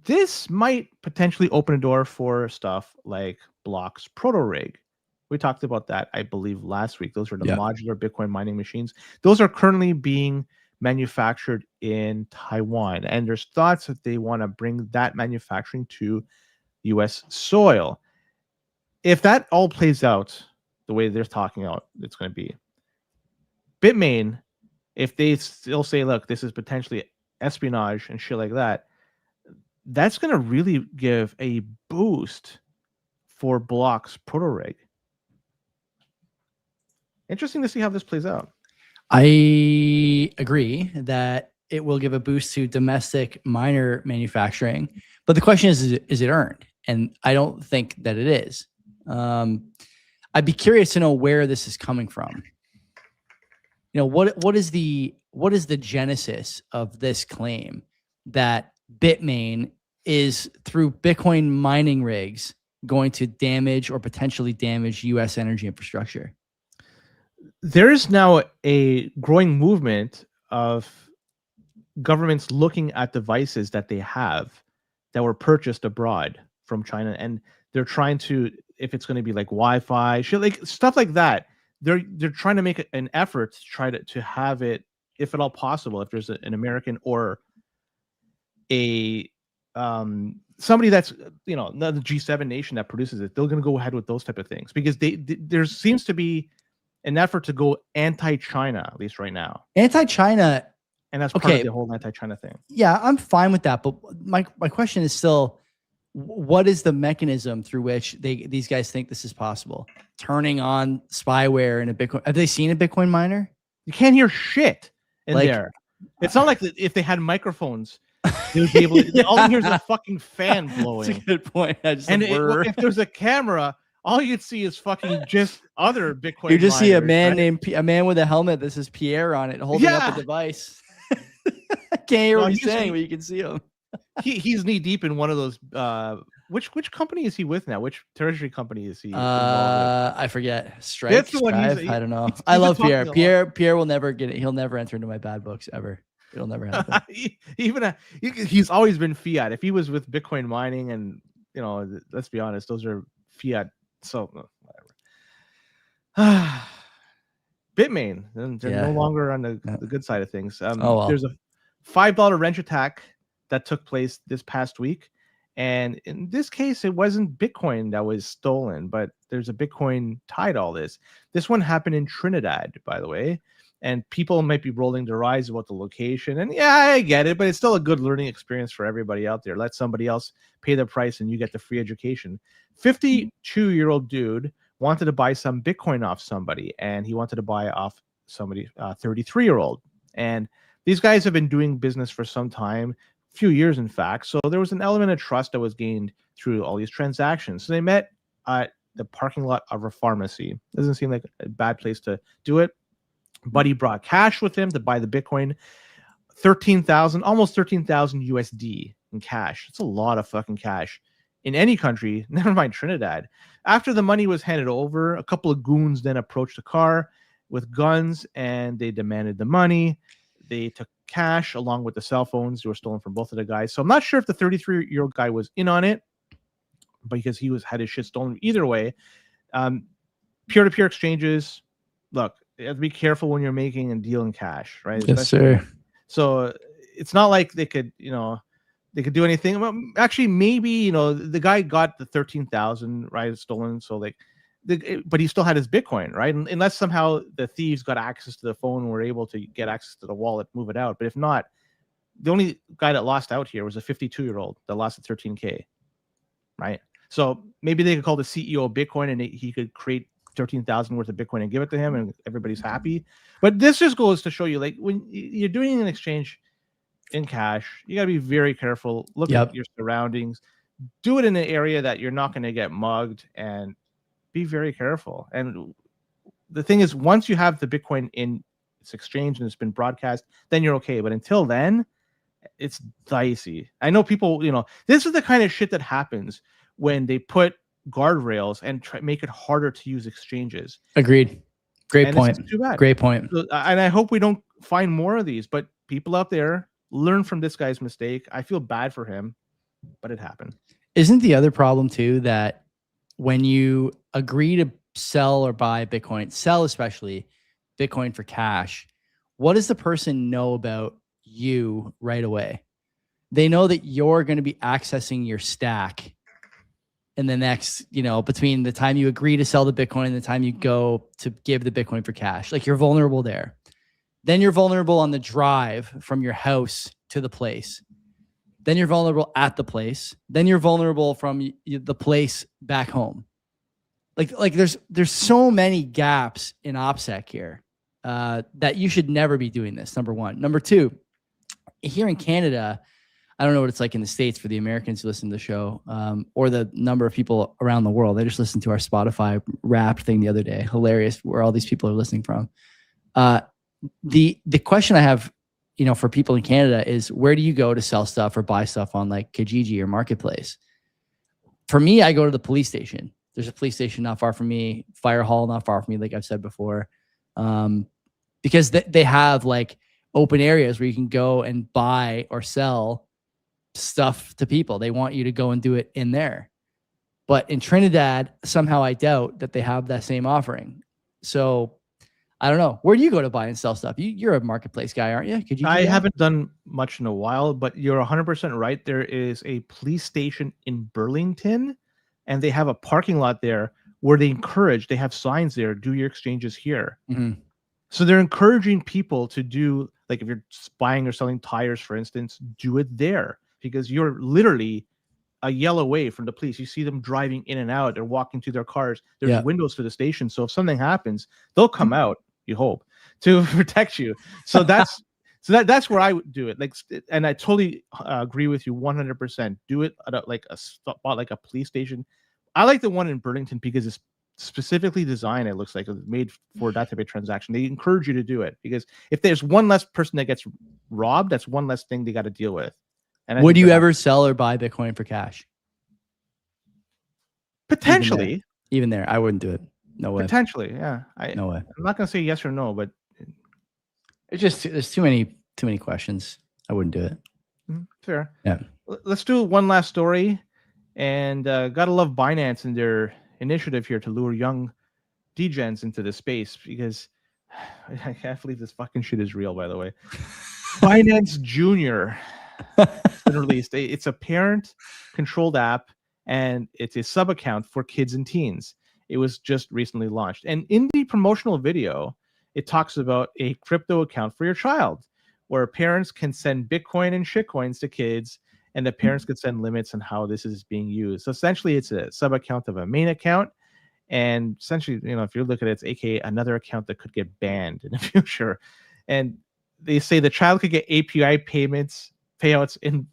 this might potentially open a door for stuff like Block's Proto Rig. We talked about that, I believe, last week. Those are the modular Bitcoin mining machines. Those are currently being manufactured in Taiwan. And there's thoughts that they want to bring that manufacturing to U.S. soil. If that all plays out the way they're talking out, it's going to be Bitmain. If they still say, look, this is potentially espionage and shit like that, that's going to really give a boost for Block's Proto Rig. Interesting to see how this plays out. I agree that it will give a boost to domestic miner manufacturing, but the question is it earned? And I don't think that it is. I'd be curious to know where this is coming from. You know, what is the genesis of this claim that Bitmain is through Bitcoin mining rigs going to damage or potentially damage U.S. energy infrastructure? There's now a growing movement of governments looking at devices that they have that were purchased abroad from China, and they're trying to, if it's going to be like Wi-Fi, shit, like stuff like that, they're trying to make an effort to try to have it, if at all possible, if there's an American or a somebody that's, you know, not the G7 nation that produces it, they're going to go ahead with those type of things because there seems to be an effort to go anti-China, at least right now. Anti-China, and that's part of the whole anti-China thing. Yeah, I'm fine with that, but my question is still, what is the mechanism through which these guys think this is possible? Turning on spyware in a Bitcoin. Have they seen a Bitcoin miner? You can't hear shit in there. It's not like if they had microphones, they would be able to. All you hear is a fucking fan blowing. That's a good point. And if there's a camera, all you'd see is fucking just other Bitcoin. You just see a man right? named a man with a helmet that says Pierre on it, holding up a device. I can't hear what he's saying, but you can see him. He's knee deep in one of those. Which company is he with now? Which treasury company is he? I forget. Strike. That's the one. I don't know. I love Pierre. Pierre will never get it. He'll never enter into my bad books ever. It'll never happen. He's always been fiat. If he was with Bitcoin mining, and let's be honest, those are fiat. So whatever. Bitmain, they're no longer on the good side of things. There's a $5 wrench attack that took place this past week. And in this case, it wasn't Bitcoin that was stolen, but there's a Bitcoin tied to all this. This one happened in Trinidad, by the way. And people might be rolling their eyes about the location. And yeah, I get it, but it's still a good learning experience for everybody out there. Let somebody else pay the price and you get the free education. 52-year-old dude wanted to buy some Bitcoin off somebody, and he wanted to buy off somebody, 33-year-old. And these guys have been doing business for some time, few years in fact, so there was an element of trust that was gained through all these transactions. So they met at the parking lot of a pharmacy. Doesn't seem like a bad place to do it, but he brought cash with him to buy the Bitcoin. almost 13,000 USD in cash. It's a lot of fucking cash in any country, never mind Trinidad. After the money was handed over, a couple of goons then approached the car with guns and they demanded the money. They took cash along with the cell phones that were stolen from both of the guys. So I'm not sure if the 33-year-old guy was in on it, because he had his shit stolen. Either way, peer-to-peer exchanges. Look, you have to be careful when you're making and dealing cash, right? Yes, sir. So it's not like they could do anything. Well, actually, maybe the guy got the 13,000 right stolen, so but he still had his Bitcoin, right? Unless somehow the thieves got access to the phone and were able to get access to the wallet, move it out. But if not, the only guy that lost out here was a 52-year-old that lost the 13K, right? So maybe they could call the CEO of Bitcoin and he could create 13,000 worth of Bitcoin and give it to him and everybody's happy. But this just goes to show you, like, when you're doing an exchange in cash, you got to be very careful. Look at your surroundings. Do it in an area that you're not going to get mugged, and be very careful. And the thing is, once you have the Bitcoin in its exchange and it's been broadcast, then you're okay. But until then, it's dicey. I know people, this is the kind of shit that happens when they put guardrails and make it harder to use exchanges. Agreed. Great point. Too bad. Great point. So, and I hope we don't find more of these, but people out there, learn from this guy's mistake. I feel bad for him, but it happened. Isn't the other problem too that when you agree to sell or buy Bitcoin, sell especially Bitcoin for cash, what does the person know about you right away? They know that you're going to be accessing your stack in the next, between the time you agree to sell the Bitcoin and the time you go to give the Bitcoin for cash. Like, you're vulnerable there. Then you're vulnerable on the drive from your house to the place. Then you're vulnerable at the place. Then you're vulnerable from the place back home. Like there's so many gaps in OPSEC here that you should never be doing this, number one. Number two, here in Canada, I don't know what it's like in the States for the Americans who listen to the show, or the number of people around the world. I just listened to our Spotify Wrapped thing the other day. Hilarious, where all these people are listening from. The question I have, for people in Canada is, where do you go to sell stuff or buy stuff on like Kijiji or Marketplace? For me, I go to the police station. There's a police station not far from me, fire hall not far from me, like I've said before, because they have like open areas where you can go and buy or sell stuff to people. They want you to go and do it in there. But in Trinidad, somehow I doubt that they have that same offering. So I don't know. Where do you go to buy and sell stuff? You're a marketplace guy, aren't you? I haven't done much in a while, but you're 100% right. There is a police station in Burlington, and they have a parking lot there where they have signs there, do your exchanges here. Mm-hmm. So they're encouraging people to do, like, if you're buying or selling tires, for instance, do it there, because you're literally a yell away from the police. You see them driving in and out. They're walking to their cars. There's windows to the station. So if something happens, they'll come out, you hope, to protect you. So that's So that's where I would do it. Like, and I totally agree with you 100%. Do it at a spot like a police station. I like the one in Burlington because it's specifically designed. It looks like it's made for that type of transaction. They encourage you to do it because if there's one less person that gets robbed, that's one less thing they got to deal with. And would you ever sell or buy Bitcoin for cash? Potentially. Even there, I wouldn't do it. No way. Potentially, yeah. No way. I'm not gonna say yes or no, but it's just there's too many questions. I wouldn't do it. Fair. Yeah. Let's do one last story, and gotta love Binance and their initiative here to lure young degens into the space because I can't believe this fucking shit is real. By the way, Binance Junior been released. It's a parent-controlled app, and it's a sub account for kids and teens. It was just recently launched, and in the promotional video, it talks about a crypto account for your child, where parents can send Bitcoin and shitcoins to kids, and the parents could send limits on how this is being used. So essentially, it's a sub account of a main account, and essentially, if you look at it, it's aka another account that could get banned in the future. And they say the child could get API payouts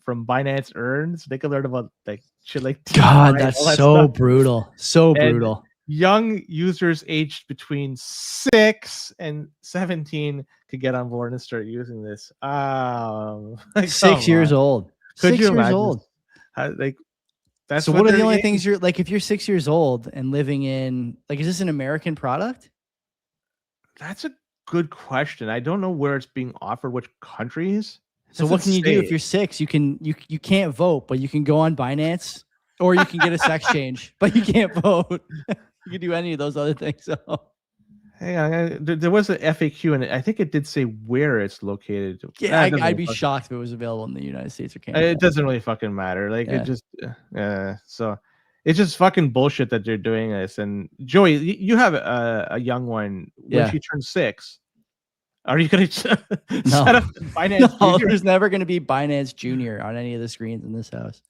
from Binance Earns. They could learn about like shit like God, that's so brutal. So brutal. Young users aged between 6 and 17 could get on board and start using this. Like 6 years old. Could 6 you years imagine? old. That's so what are the only things you're like? If you're 6 years old and living in like, is this an American product? That's a good question. I don't know where it's being offered, which countries. So what can you do if you're 6? You can't vote, but you can go on Binance, or you can get a sex change, but you can't vote. You can do any of those other things. So. Hang on, there was an FAQ, and I think it did say where it's located. Yeah, I'd be shocked if it was available in the United States or Canada. It doesn't really fucking matter. Like it just, so it's just fucking bullshit that they're doing this. And Joey, you have a young one. When she turns 6, are you going to set up Binance? No, there's never going to be Binance Junior on any of the screens in this house.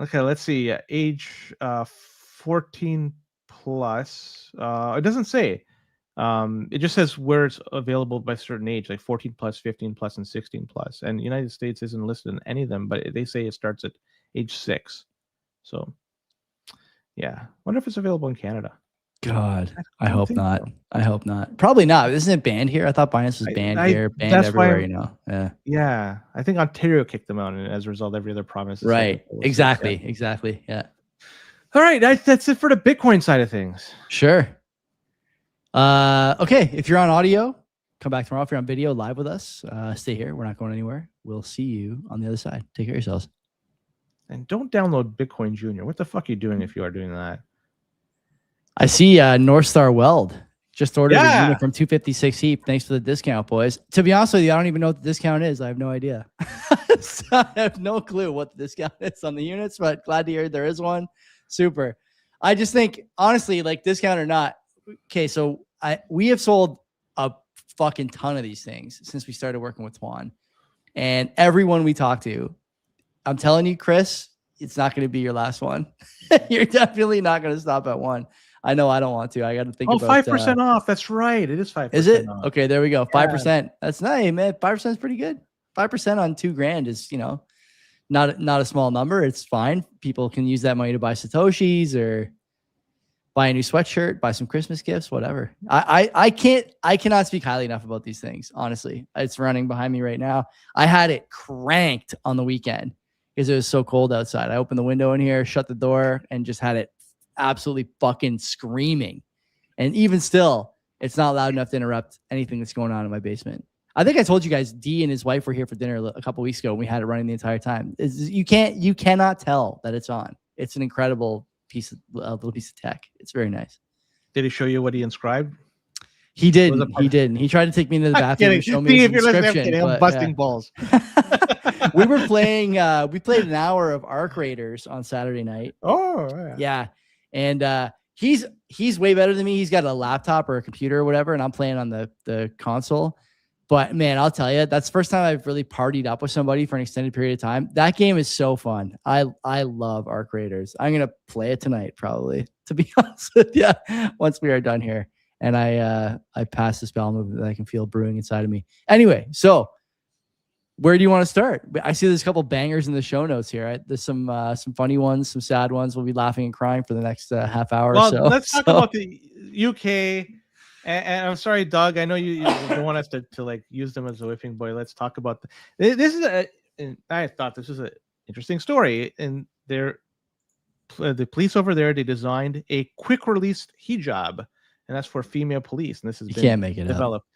Okay, let's see. Age 14 plus. It doesn't say. It just says where it's available by certain age, like 14 plus, 15 plus, and 16 plus. And the United States isn't listed in any of them, but they say it starts at age 6. So, yeah. Wonder if it's available in Canada. God, I hope not. So. I hope not. Probably not. Isn't it banned here? I thought Binance was banned here, banned everywhere. Yeah. I think Ontario kicked them out, and as a result, every other province. Right. Exactly. Yeah. All right. That's it for the Bitcoin side of things. Sure. Okay. If you're on audio, come back tomorrow. If you're on video, live with us, stay here. We're not going anywhere. We'll see you on the other side. Take care of yourselves. And don't download Bitcoin Junior. What the fuck are you doing if you are doing that? I see North Star Weld just ordered a unit from 256 heap. Thanks for the discount, boys. To be honest with you, I don't even know what the discount is. I have no idea. So I have no clue what the discount is on the units, but glad to hear there is one. Super. I just think, honestly, like discount or not, okay, so we have sold a fucking ton of these things since we started working with Twan. And everyone we talk to, I'm telling you, Chris, it's not going to be your last one. You're definitely not going to stop at one. I know I don't want to. I got to think about 5% off. That's right. It is 5%. Is it? Off. Okay, there we go. 5%. That's nice, man. 5% is pretty good. 5% on $2,000 is, not a small number. It's fine. People can use that money to buy Satoshis or buy a new sweatshirt, buy some Christmas gifts, whatever. I cannot speak highly enough about these things. Honestly, it's running behind me right now. I had it cranked on the weekend because it was so cold outside. I opened the window in here, shut the door, and just had it absolutely fucking screaming. And even still, it's not loud enough to interrupt anything that's going on in my basement. I think I told you guys D and his wife were here for dinner a couple weeks ago, and we had it running the entire time. You cannot tell that it's on. It's an incredible little piece of tech. It's very nice. Did he show you what he inscribed? He didn't. He tried to take me into the bathroom and show me his inscription. I'm busting balls. We were playing. We played an hour of Arc Raiders on Saturday night. Oh, yeah. And he's way better than me. He's got a laptop or a computer or whatever, and I'm playing on the console. But man, I'll tell you, that's the first time I've really partied up with somebody for an extended period of time. That game is so fun. I love Arc Raiders. I'm gonna play it tonight, probably, to be honest with you, once we are done here. And I pass this bowel movement that I can feel brewing inside of me. Anyway, so Where do you want to start? I see there's a couple bangers in the show notes here. There's some funny ones, some sad ones. We'll be laughing and crying for the next half hour or so. Let's talk about the UK. And I'm sorry, Doug. I know you don't want us to like use them as a whipping boy. Let's talk about this is I thought this was an interesting story. And the police over there, they designed a quick release hijab, and that's for female police. And this has been can't make it developed.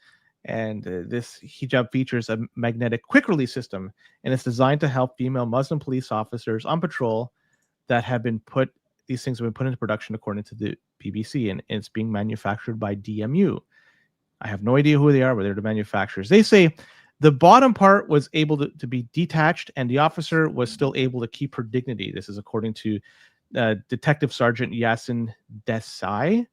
And this hijab features a magnetic quick release system, and it's designed to help female Muslim police officers on patrol that have been put. These things have been put into production according to the BBC, and it's being manufactured by DMU. I have no idea who they are, but they're the manufacturers. They say the bottom part was able to be detached, and the officer was still able to keep her dignity. This is according to Detective Sergeant Yasin Desai.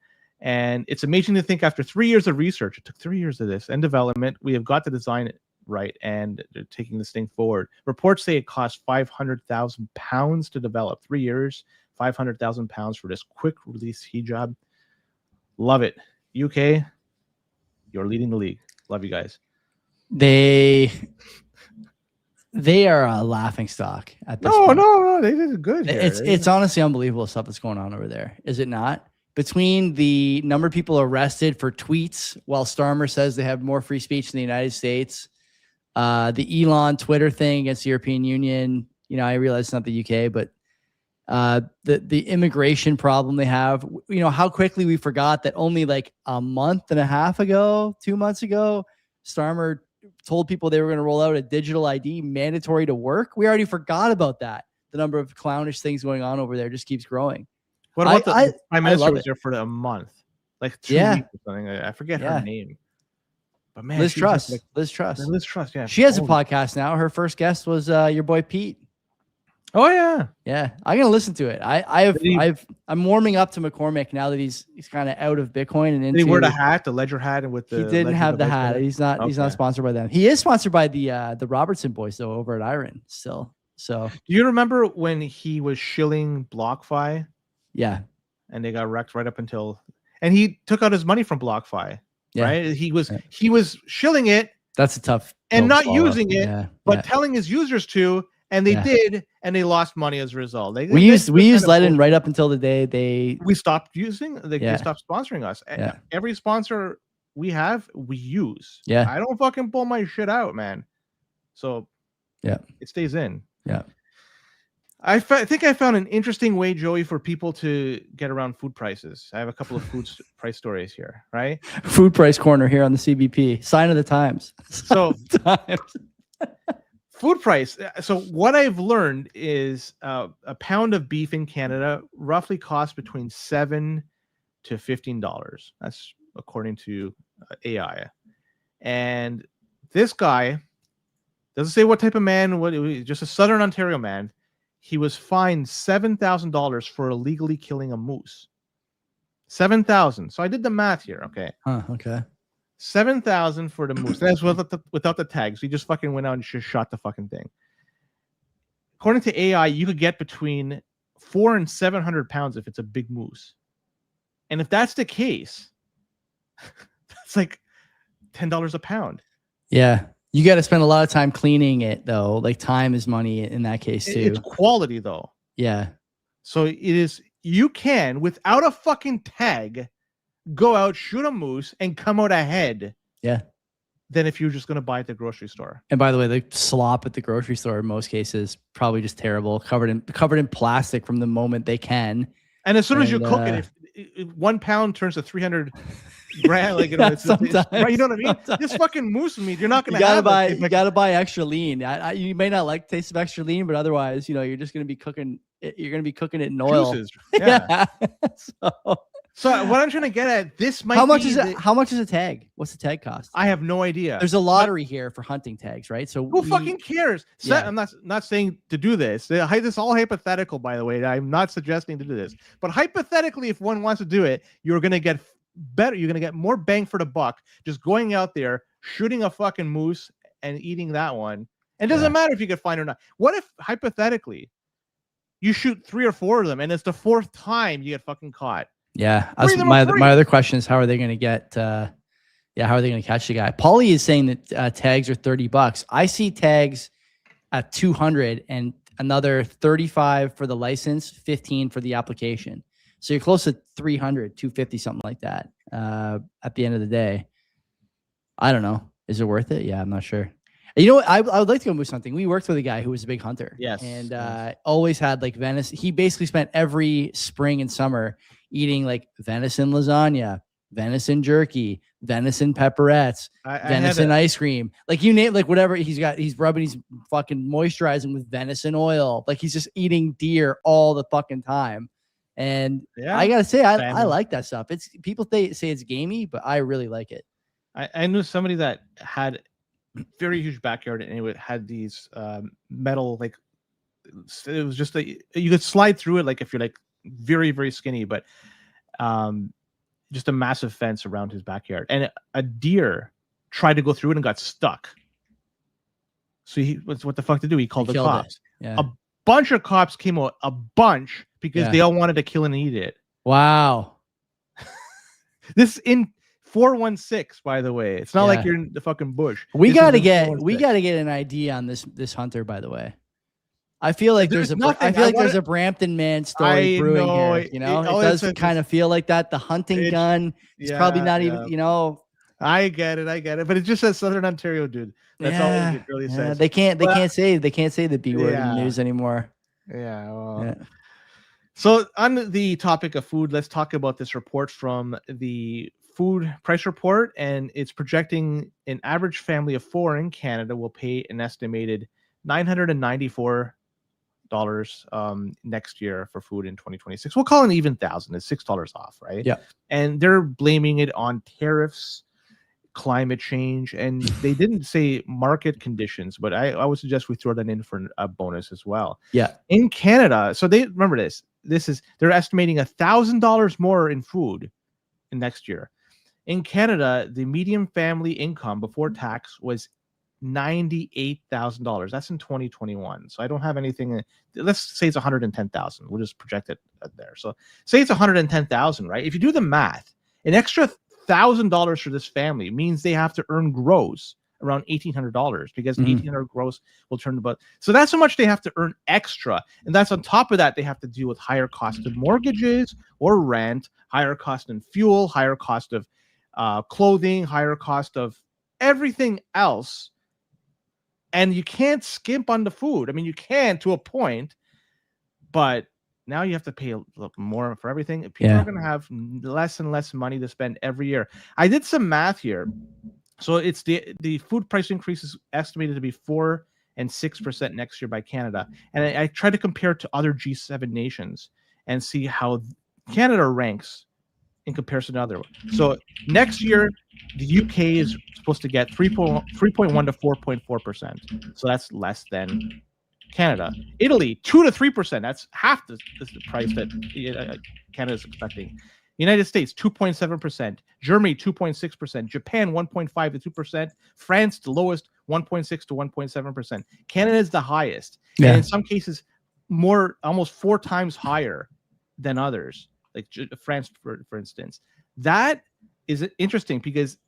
And it's amazing to think after 3 years of research, it took 3 years of this and development, we have got the design right, and they're taking this thing forward. Reports say it cost £500,000 to develop. 3 years. £500,000 for this quick release hijab. Love it. UK, you're leading the league. Love you guys. They are a laughing stock at this point. No, they did good here. It's honestly unbelievable stuff that's going on over there. Is it not? Between the number of people arrested for tweets while Starmer says they have more free speech in the United States, the Elon Twitter thing against the European Union, I realize it's not the UK, but the immigration problem they have, how quickly we forgot that only like a month and a half ago, 2 months ago, Starmer told people they were going to roll out a digital ID mandatory to work. We already forgot about that. The number of clownish things going on over there just keeps growing. What about the Prime Minister was there for a month, like 2 weeks or something? I forget her name. But man, Liz Truss. Liz Truss, yeah. She has a podcast now. Her first guest was your boy Pete. Oh yeah. I'm gonna listen to it. I'm warming up to McCormick now that he's kind of out of Bitcoin and into. Did he wear the hat, the ledger hat, and with the? He didn't have the hat. He's not sponsored by them. He is sponsored by the Robertson boys though over at Iron still. So do you remember when he was shilling BlockFi? Yeah, and they got wrecked right up until, and he took out his money from BlockFi. Yeah. Right, he was shilling it. That's a tough and not using it, but telling his users to. And they did, and they lost money as a result. We used Ledin right up until the day we stopped using. They stopped sponsoring us. Yeah. Every sponsor we have, we use. Yeah, I don't fucking pull my shit out, man. So it stays in. Yeah, I think I found an interesting way, Joey, for people to get around food prices. I have a couple of food price stories here. Right, food price corner here on the CBP. Sign of the times. So. Food price. So what I've learned is a pound of beef in Canada roughly costs between $7 to $15. That's according to AI. And this guy doesn't say what type of man, just a Southern Ontario man. He was fined $7,000 for illegally killing a moose. $7,000. So I did the math here. Okay. Okay. 7,000 for the moose. That's without the tags. He just fucking went out and just shot the fucking thing. According to AI, you could get between 400 and 700 pounds if it's a big moose. And if that's the case, that's like $10 a pound. Yeah. You got to spend a lot of time cleaning it though. Like time is money in that case too. It's quality though. Yeah. So it is, you can, without a fucking tag, go out, shoot a moose, and come out ahead. Yeah. Than if you're just going to buy at the grocery store. And by the way, the slop at the grocery store in most cases probably just terrible, covered in plastic from the moment they can. And as soon as you cook it, if 1 pound turns to 300 grams, like it's right, you know what I mean? Sometimes. This fucking moose meat, you're not going to have it. You got to buy extra lean. You may not like the taste of extra lean, but otherwise, you're just going to be cooking. You're going to be cooking it in oil. Juices. Yeah. So what I'm trying to get at, this might how much is it? How much is a tag? What's the tag cost? I have no idea. There's a lottery here for hunting tags, right? So who fucking cares? So I'm not saying to do this. This is all hypothetical, by the way. I'm not suggesting to do this. But hypothetically, if one wants to do it, you're gonna get better. You're gonna get more bang for the buck just going out there, shooting a fucking moose and eating that one. And it doesn't matter if you get fined or not. What if hypothetically you shoot 3 or 4 of them and it's the 4th time you get fucking caught? Yeah. My other question is, how are they going to get Yeah, how are they going to catch the guy? Paulie is saying that tags are $30. I see tags at 200 and another 35 for the license, 15 for the application. So you're close to 300, 250, something like that. At the end of the day, I don't know. Is it worth it? Yeah, I'm not sure. You know what? I would like to go move something. We worked with a guy who was a big hunter. Yes. And always had like venison. He basically spent every spring and summer eating like venison lasagna, venison jerky, venison pepperettes, venison ice cream. Like you name, like whatever he's got, he's rubbing, he's fucking moisturizing with venison oil. Like he's just eating deer all the fucking time. And I gotta say, I like that stuff. It's people say it's gamey, but I really like it. I knew somebody that had very huge backyard, and it had these metal, like it was just you could slide through it, like if you're like very, very skinny, but just a massive fence around his backyard, and a deer tried to go through it and got stuck. So what the fuck to do? He called the cops. Yeah. A bunch of cops came out, because they all wanted to kill and eat it. Wow. This in 416, by the way. It's not like you're in the fucking bush. We gotta get an ID on this hunter, by the way. I feel like there's a Brampton man story brewing here. You know, it does kind of feel like that. The hunting gun is probably not even, you know. I get it, but it just says Southern Ontario, dude. That's all it really says. They can't say the B word in the news anymore. Yeah. Well. So on the topic of food, let's talk about this report from the Food Price Report, and it's projecting an average family of 4 in Canada will pay an estimated $994 next year for food in 2026. We'll call it an even $1,000. It's $6 off, right? Yeah. And they're blaming it on tariffs, climate change, and they didn't say market conditions, but I would suggest we throw that in for a bonus as well. Yeah. In Canada, so they remember they're estimating $1,000 more in food in next year. In Canada, the median family income before tax was $98,000. That's in 2021. So I don't have anything. Let's say it's 110,000. We'll just project it there. So say it's 110,000, right? If you do the math, an extra $1,000 for this family means they have to earn gross around $1,800, because $1,800 gross will turn about. So that's how much they have to earn extra. And that's on top of that, they have to deal with higher cost of mortgages or rent, higher cost in fuel, higher cost of clothing, higher cost of everything else. And you can't skimp on the food. I mean, you can to a point, but now you have to pay a little more for everything. People are going to have less and less money to spend every year. I did some math here. So it's the food price increase is estimated to be 4 and 6% next year by Canada. And I tried to compare it to other G7 nations and see how Canada ranks in comparison to other ones. So next year, the UK is supposed to get 3.1 to 4.4%. So that's less than Canada. Italy, 2 to 3%. That's half the price that Canada is expecting. United States, 2.7%. Germany, 2.6%. Japan, 1.5 to 2%. France, the lowest, 1.6 to 1.7%. Canada is the highest. Yeah. And in some cases, almost 4 times higher than others, like France, for instance. That is interesting because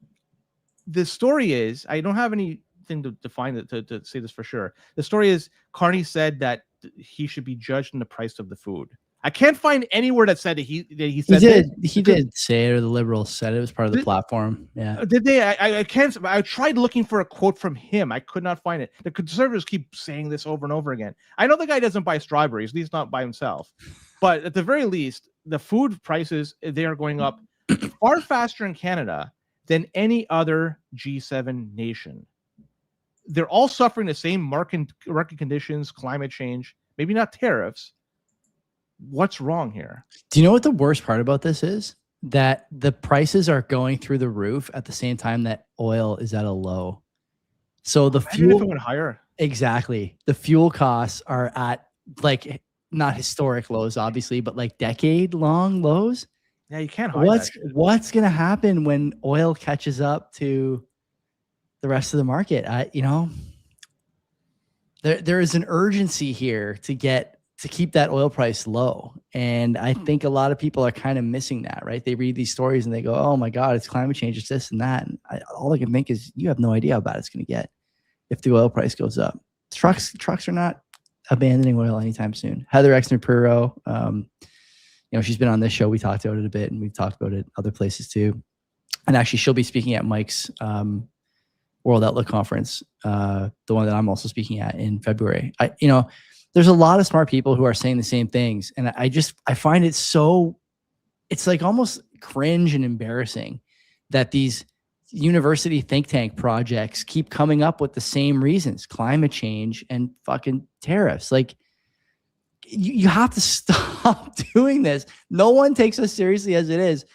the story is, I don't have anything to define it to say this for sure. The story is Carney said that he should be judged in the price of the food. I can't find anywhere that said that he said he did say it, or the Liberals said it was part of the platform. Yeah. Did they? I can't. I tried looking for a quote from him. I could not find it. The Conservatives keep saying this over and over again. I know the guy doesn't buy strawberries, at least not by himself. But at the very least, the food prices, they are going up far faster in Canada than any other G7 nation. They're all suffering the same market conditions, climate change, maybe not tariffs. What's wrong here? Do you know what the worst part about this is? That the prices are going through the roof at the same time that oil is at a low. So the fuel went higher. Exactly. The fuel costs are at like not historic lows, obviously, but like decade-long lows. Yeah, you can't hide what's going to happen when oil catches up to the rest of the market? There is an urgency here to get to keep that oil price low. And I think a lot of people are kind of missing that, right? They read these stories and they go, oh my God, it's climate change, it's this and that. And all I can think is you have no idea how bad it's going to get if the oil price goes up. Trucks are not abandoning oil anytime soon. Heather Exner-Puro, she's been on this show. We talked about it a bit, and we've talked about it other places too. And actually, she'll be speaking at Mike's World Outlook Conference, the one that I'm also speaking at in February. There's a lot of smart people who are saying the same things, and I find it so, it's like almost cringe and embarrassing that these university think tank projects keep coming up with the same reasons: climate change and fucking tariffs. Like, you have to stop doing this. No one takes us seriously as it is.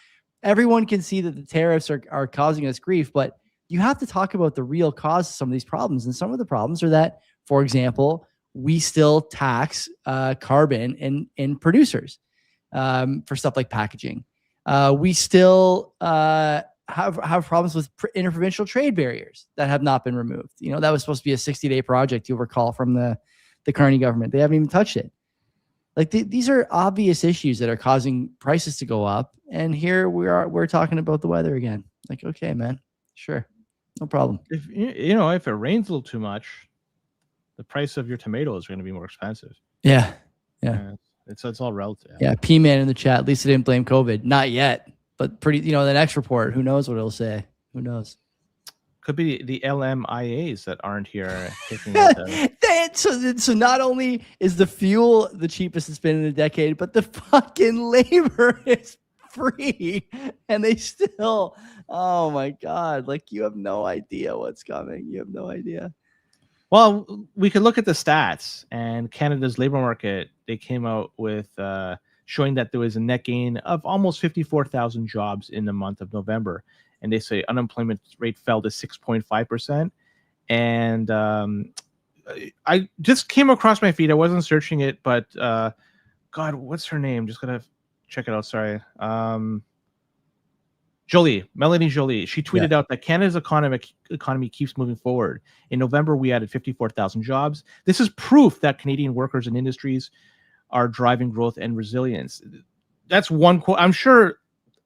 Everyone can see that the tariffs are causing us grief, but you have to talk about the real cause of some of these problems. And some of the problems are that, for example, we still tax carbon in producers for stuff like packaging. We still have problems with interprovincial trade barriers that have not been removed. That was supposed to be a 60-day project, you'll recall, from the Carney government. They haven't even touched it. Like, these are obvious issues that are causing prices to go up. And here we're talking about the weather again. Like, okay, man, sure, no problem. If if it rains a little too much, the price of your tomatoes are going to be more expensive. Yeah. It's all relative. Yeah. P-Man in the chat. At least it didn't blame COVID. Not yet, but the next report, who knows what it'll say? Who knows? Could be the LMIAs that aren't here taking it. So not only is the fuel the cheapest it's been in a decade, but the fucking labor is free, and they still, oh my God, like, you have no idea what's coming. You have no idea. Well, we could look at the stats, and Canada's labor market, they came out with showing that there was a net gain of almost 54,000 jobs in the month of November. And they say unemployment rate fell to 6.5%. And I just came across my feed. I wasn't searching it, but God, what's her name? Just going to check it out. Sorry. Melanie Jolie. She tweeted out that Canada's economy keeps moving forward. In November, we added 54,000 jobs. This is proof that Canadian workers and industries are driving growth and resilience. That's one quote. I'm sure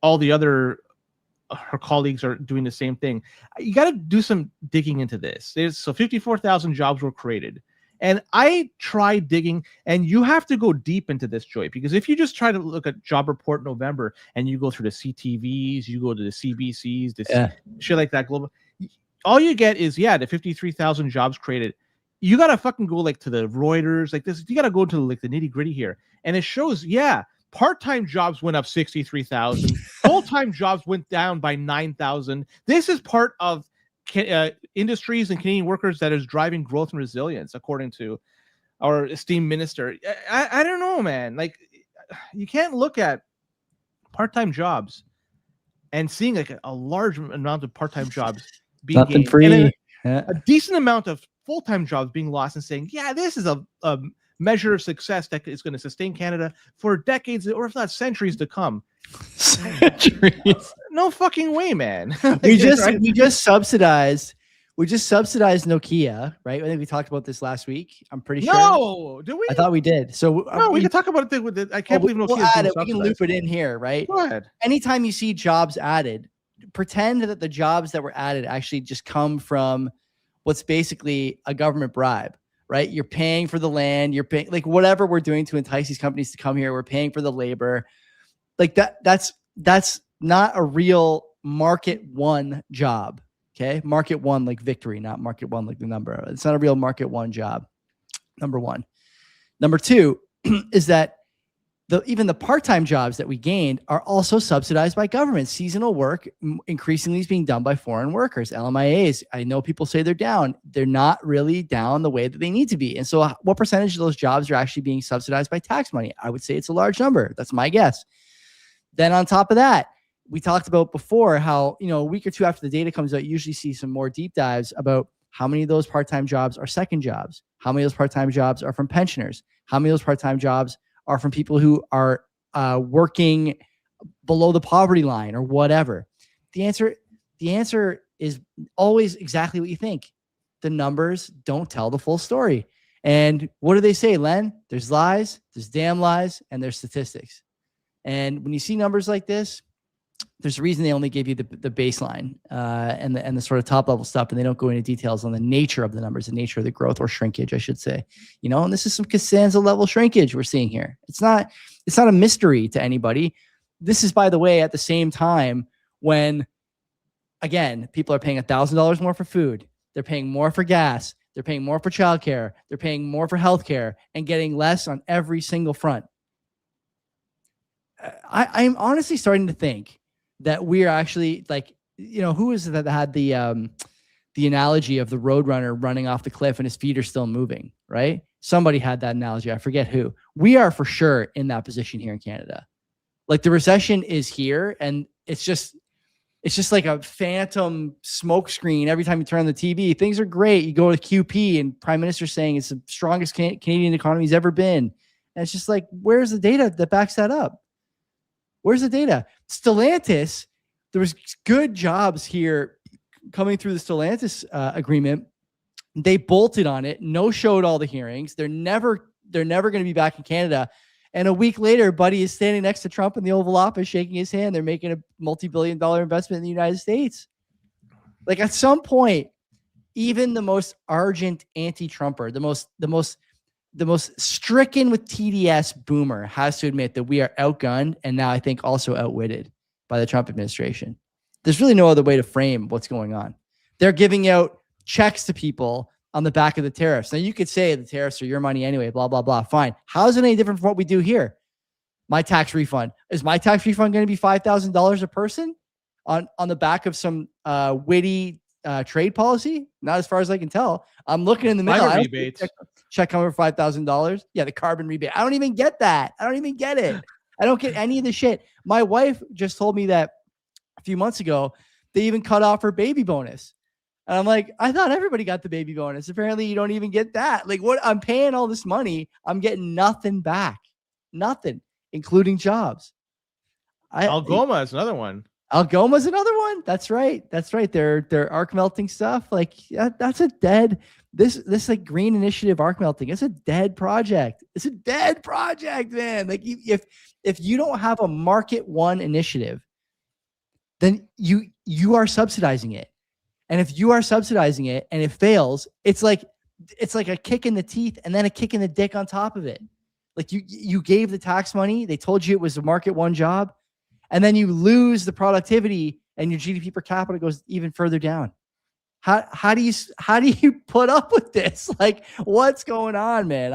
all the other her colleagues are doing the same thing. You got to do some digging into this. So 54,000 jobs were created. And I tried digging, and you have to go deep into this, Joy, because if you just try to look at job report November and you go through the CTVs, you go to the CBCs, shit like that, global, all you get is, the 53,000 jobs created. You got to fucking go like to the Reuters, like this. You got to go to like the nitty gritty here. And it shows, part-time jobs went up 63,000. Full-time jobs went down by 9,000. This is part of industries and Canadian workers that is driving growth and resilience, according to our esteemed minister. I don't know, man. Like, you can't look at part-time jobs and seeing like a large amount of part-time jobs being nothing gained, free, and a decent amount of full-time jobs being lost, and saying, this is a measure of success that is going to sustain Canada for decades, or if not centuries to come. Centuries? No fucking way, man. we just subsidized Nokia, right? I think we talked about this last week. I'm pretty sure. No, do we? I thought we did. So we can talk about it with it. I can't believe Nokia. We'll add it. We can loop it in here, right? Go ahead. Anytime you see jobs added, pretend that the jobs that were added actually just come from what's basically a government bribe. Right? You're paying for the land, you're paying, like, whatever we're doing to entice these companies to come here, we're paying for the labor. Like, that's not a real market one job. Okay. Market one, like victory, not market one, like the number. It's not a real market one job. Number one. Number two is that even the part-time jobs that we gained are also subsidized by government. Seasonal work increasingly is being done by foreign workers. LMIAs, I know people say they're down. They're not really down the way that they need to be. And so what percentage of those jobs are actually being subsidized by tax money? I would say it's a large number. That's my guess. Then on top of that, we talked about before how, a week or two after the data comes out, you usually see some more deep dives about how many of those part-time jobs are second jobs, how many of those part-time jobs are from pensioners, how many of those part-time jobs are from people who are working below the poverty line or whatever. The answer is always exactly what you think. The numbers don't tell the full story. And what do they say, Len? There's lies, there's damn lies, and there's statistics. And when you see numbers like this, there's a reason they only give you the baseline and the sort of top level stuff, and they don't go into details on the nature of the numbers, the nature of the growth or shrinkage, I should say. And this is some Costanza level shrinkage we're seeing here. It's not a mystery to anybody. This is, by the way, at the same time when, again, people are paying $1,000 more for food. They're paying more for gas. They're paying more for childcare. They're paying more for healthcare and getting less on every single front. I'm honestly starting to think that we're actually who is it that had the analogy of the roadrunner running off the cliff and his feet are still moving, right? Somebody had that analogy. I forget who. We are for sure in that position here in Canada. Like the recession is here, and it's just like a phantom smoke screen. Every time you turn on the TV, things are great. You go to QP and Prime Minister saying it's the strongest Canadian economy's ever been. And it's just like, where's the data that backs that up? Where's the data? Stellantis, there was good jobs here coming through the Stellantis agreement. They bolted on it, no-showed all the hearings. They're never going to be back in Canada. And a week later, Buddy is standing next to Trump in the Oval Office, shaking his hand. They're making a multi-billion-dollar investment in the United States. Like at some point, even the most ardent anti-Trumper, the most stricken with TDS boomer has to admit that we are outgunned and now I think also outwitted by the Trump administration. There's really no other way to frame what's going on. They're giving out checks to people on the back of the tariffs. Now you could say the tariffs are your money anyway, blah, blah, blah. Fine. How is it any different from what we do here? My tax refund. Is my tax refund going to be $5,000 a person on the back of some witty trade policy? Not as far as I can tell. I'm looking in the middle. Rebates. Check over $5,000. Yeah, the carbon rebate. I don't even get that. I don't even get it. I don't get any of the shit. My wife just told me that a few months ago, they even cut off her baby bonus. And I'm like, I thought everybody got the baby bonus. Apparently you don't even get that. Like what? I'm paying all this money. I'm getting nothing back. Nothing, including jobs. Algoma is another one. Algoma's another one. That's right. Their arc melting stuff. Like that's a dead, this like green initiative arc melting. It's a dead project. It's a dead project, man. Like if you don't have a market one initiative, then you are subsidizing it. And if you are subsidizing it and it fails, it's like a kick in the teeth and then a kick in the dick on top of it. Like you gave the tax money. They told you it was a market one job. And then you lose the productivity and your GDP per capita goes even further down. How do you put up with this? Like what's going on, man?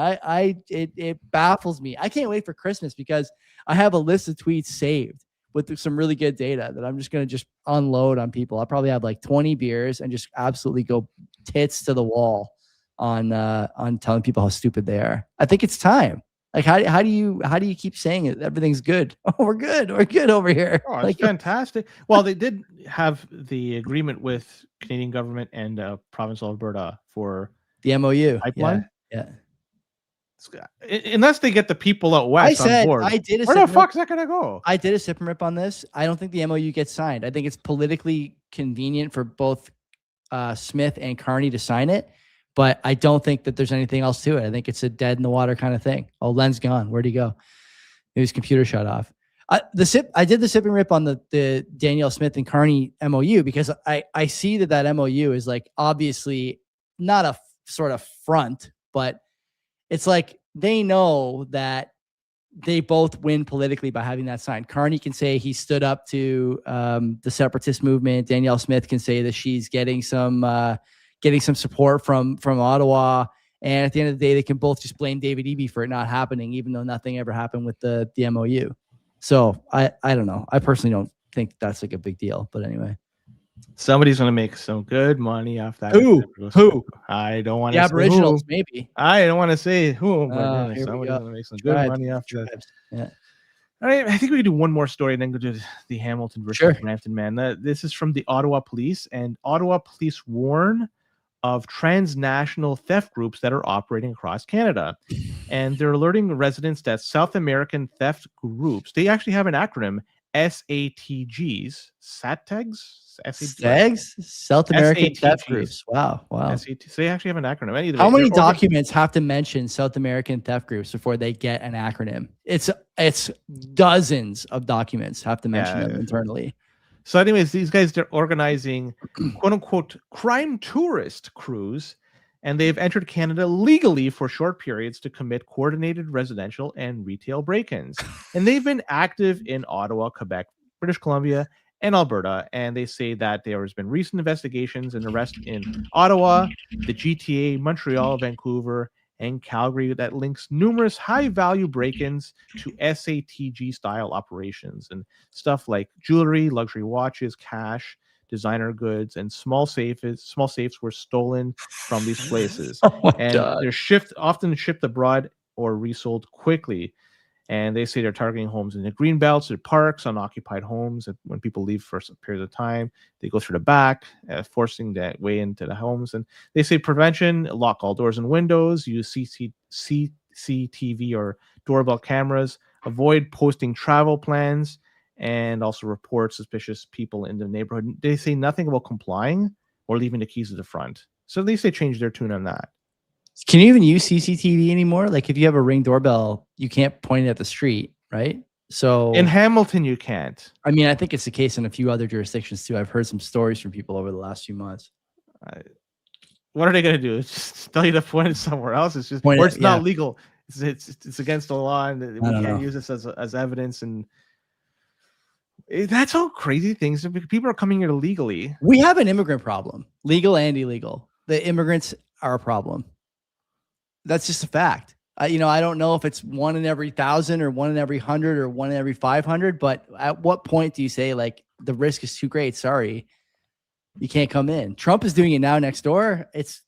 It baffles me. I can't wait for Christmas because I have a list of tweets saved with some really good data that I'm just going to just unload on people. I'll probably have like 20 beers and just absolutely go tits to the wall on telling people how stupid they are. I think it's time. Like, how do you keep saying it? Everything's good. Oh, we're good over here. Oh, it's fantastic. Well, they did have the agreement with Canadian government and province of Alberta for the MOU pipeline. Yeah. Unless they get the people out west on board. Where the fuck is that going to go? I did a sip and rip on this. I don't think the MOU gets signed. I think it's politically convenient for both Smith and Carney to sign it, but I don't think that there's anything else to it. I think it's a dead in the water kind of thing. Oh, Len's gone. Where'd he go? His computer shut off. I did the sip and rip on the Danielle Smith and Carney MOU because I see that MOU is like obviously not a sort of front, but it's like they know that they both win politically by having that signed. Carney can say he stood up to the separatist movement. Danielle Smith can say that she's getting some support from Ottawa. And at the end of the day, they can both just blame David Eby for it not happening, even though nothing ever happened with the MOU. So I don't know. I personally don't think that's like a big deal. But anyway. Somebody's going to make some good money off that. Who? I don't want to say Aboriginals, who. Maybe. I don't want to say who, but somebody's going to make some good money off that. Yeah. All right, I think we could do one more story and then go to the Hamilton versus Brampton man. This is from the Ottawa Police, and Ottawa Police warn of transnational theft groups that are operating across Canada. And they're alerting residents that South American theft groups, they actually have an acronym, SATGs, SAGs, South American theft SATGs. groups. Wow. SAT. So they actually have an acronym. Either How way, many documents have to mention South American theft groups before they get an acronym? It's dozens of documents have to mention them internally. So anyways, these guys, they're organizing quote unquote crime tourist crews, and they've entered Canada legally for short periods to commit coordinated residential and retail break-ins. And they've been active in Ottawa, Quebec, British Columbia, and Alberta. And they say that there has been recent investigations and arrests in Ottawa, the GTA, Montreal, Vancouver, and Calgary that links numerous high-value break-ins to SATG-style operations, and stuff like jewelry, luxury watches, cash, designer goods, and small safes were stolen from these places. They're often shipped abroad or resold quickly. And they say they're targeting homes in the green belts or parks, unoccupied homes. And when people leave for a period of time, they go through the back, forcing that way into the homes. And they say prevention: lock all doors and windows, use CCTV or doorbell cameras, avoid posting travel plans, and also report suspicious people in the neighborhood. They say nothing about complying or leaving the keys at the front. So at least they changed their tune on that. Can you even use CCTV anymore? Like if you have a Ring doorbell, you can't point it at the street, right? So in Hamilton, you can't. I mean, I think it's the case in a few other jurisdictions too. I've heard some stories from people over the last few months. What are they going to do? Just tell you to point it somewhere else? It's just, or it's not legal. It's against the law, and we can't use this as evidence. And that's how crazy things. People are coming here illegally. We have an immigrant problem, legal and illegal. The immigrants are a problem. That's just a fact. I don't know if it's 1 in every 1,000 or 1 in every 100 or 1 in every 500, but at what point do you say like the risk is too great? Sorry, you can't come in. Trump is doing it now next door. It's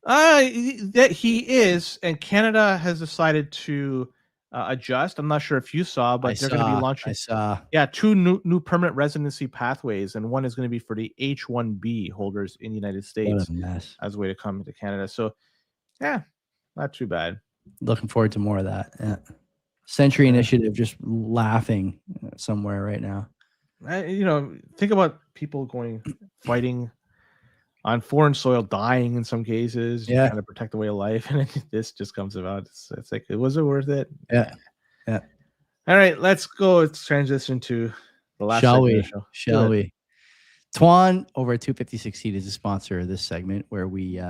that he is, and Canada has decided to adjust. I'm not sure if you saw, but they're going to be launching. Two new permanent residency pathways, and one is going to be for the H-1B holders in the United States as a way to come to Canada. So, yeah, not too bad. Looking forward to more of that. Yeah. Century Initiative just laughing somewhere right now. Think about people fighting on foreign soil, dying in some cases, trying to protect the way of life, and this just comes about. It's like, was it worth it? Yeah. All right, let's go. Let's transition to the last. Shall we? Tuan over at 256 Heat is a sponsor of this segment where we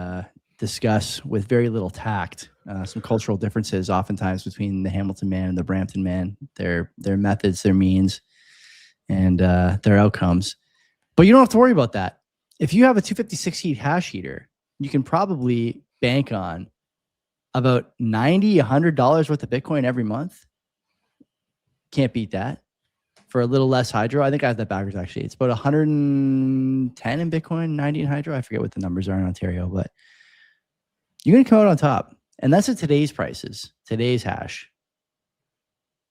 discuss with very little tact some cultural differences oftentimes between the Hamilton man and the Brampton man, their methods, their means, and their outcomes. But you don't have to worry about that. If you have a 256 Heat hash heater, you can probably bank on about $90, $100 worth of Bitcoin every month. Can't beat that. For a little less hydro. I think I have that backwards actually. It's about 110 in Bitcoin, 90 in hydro. I forget what the numbers are in Ontario, but you're going to come out on top. And that's at today's prices, today's hash.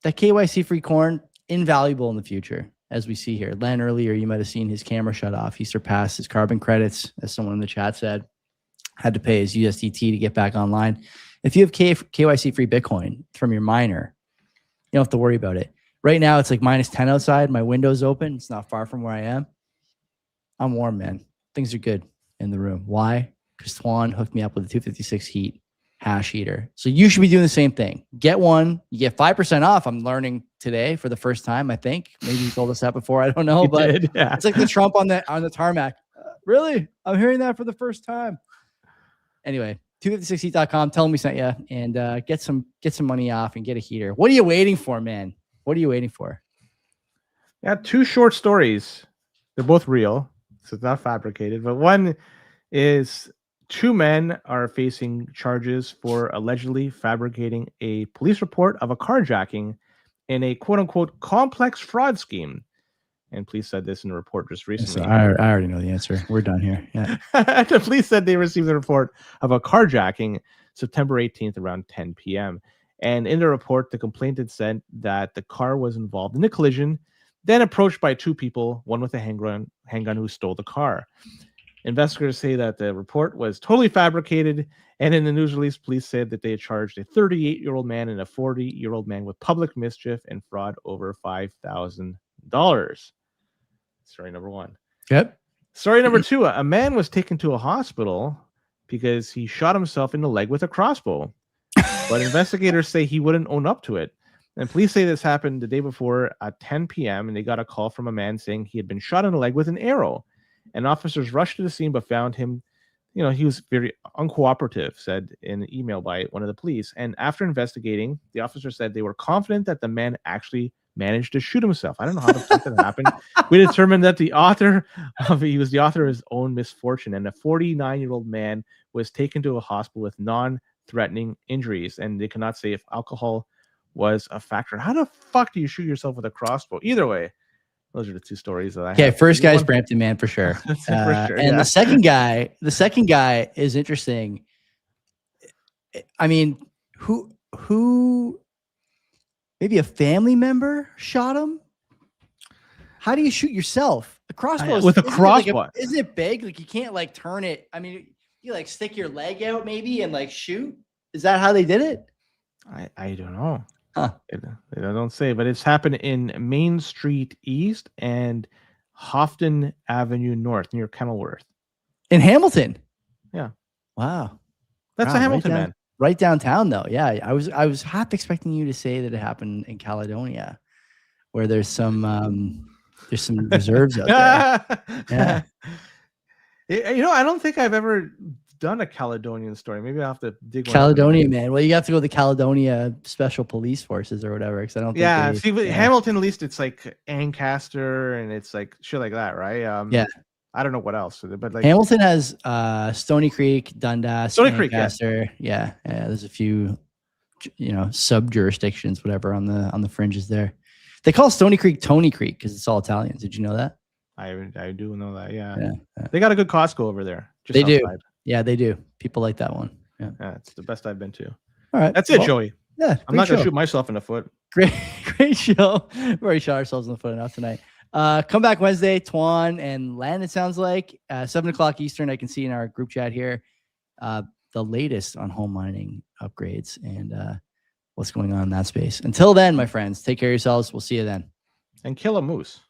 That KYC free corn, invaluable in the future, as we see here. Len earlier, you might have seen his camera shut off. He surpassed his carbon credits, as someone in the chat said. Had to pay his USDT to get back online. If you have KYC free Bitcoin from your miner, you don't have to worry about it. Right now, it's like -10 outside. My window's open. It's not far from where I am. I'm warm, man. Things are good in the room. Why? Because Tuan hooked me up with a 256 Heat hash heater. So you should be doing the same thing. Get one. You get 5% off. I'm learning today for the first time, I think. Maybe you told us that before. I don't know. But it's like the Trump on the tarmac. Really? I'm hearing that for the first time. Anyway, 256heat.com. Tell them we sent you, and get some money off and get a heater. What are you waiting for, man? What are you waiting for? Yeah, 2 short stories. They're both real, so it's not fabricated. But one is 2 men are facing charges for allegedly fabricating a police report of a carjacking in a quote-unquote complex fraud scheme. And police said this in a report just recently. So I already know the answer. We're done here. Yeah. The police said they received a report of a carjacking September 18th around 10 p.m. And in the report, the complainant said that the car was involved in a collision, then approached by 2 people, one with a handgun who stole the car. Investigators say that the report was totally fabricated, and in the news release, police said that they had charged a 38-year-old man and a 40-year-old man with public mischief and fraud over $5,000. Story number one. Yep. Story number two, a man was taken to a hospital because he shot himself in the leg with a crossbow. But investigators say he wouldn't own up to it. And police say this happened the day before at 10 p.m. and they got a call from a man saying he had been shot in the leg with an arrow. And officers rushed to the scene but found him, he was very uncooperative, said in an email by one of the police. And after investigating, the officer said they were confident that the man actually managed to shoot himself. I don't know how the fuck that happened. We determined that he was the author of his own misfortune. And a 49-year-old man was taken to a hospital with non-threatening injuries. And they cannot say if alcohol was a factor. How the fuck do you shoot yourself with a crossbow? Either way, those are the two stories that I have. Okay, first guy's Brampton man for sure. For sure, and the second guy is interesting. I mean, who maybe a family member shot him? How do you shoot yourself? A crossbow with a crossbow. Isn't it big? Like you can't like turn it. I mean, you like stick your leg out maybe and like shoot. Is that how they did it? I don't know. Huh. They don't say, but it's happened in Main Street East and Houghton Avenue North near Kenilworth. In Hamilton. Yeah. Wow. That's a Hamilton, man. Right downtown though. Yeah. I was half expecting you to say that it happened in Caledonia, where there's some reserves out there. Yeah. I don't think I've ever done a Caledonian story. Maybe I'll have to dig one Caledonia, man. Well, you have to go to the Caledonia Special Police Forces or whatever, because I don't think Hamilton, at least it's like Ancaster and it's like shit like that, right? Yeah. I don't know what else, but like Hamilton has Stony Creek, Dundas, Ancaster. Yeah. There's a few, sub jurisdictions, whatever, on the fringes there. They call Stony Creek Tony Creek because it's all Italians. Did you know that? I do know that. Yeah. They got a good Costco over there. They do. Yeah, they do. People like that one. Yeah, it's the best I've been to. All right, that's it, Joey. Yeah, I'm not gonna shoot myself in the foot. Great show. We've already shot ourselves in the foot enough tonight. Come back Wednesday, Tuan and Len. It sounds like 7:00 Eastern. I can see in our group chat here the latest on home mining upgrades and what's going on in that space. Until then, my friends, take care of yourselves. We'll see you then. And kill a moose.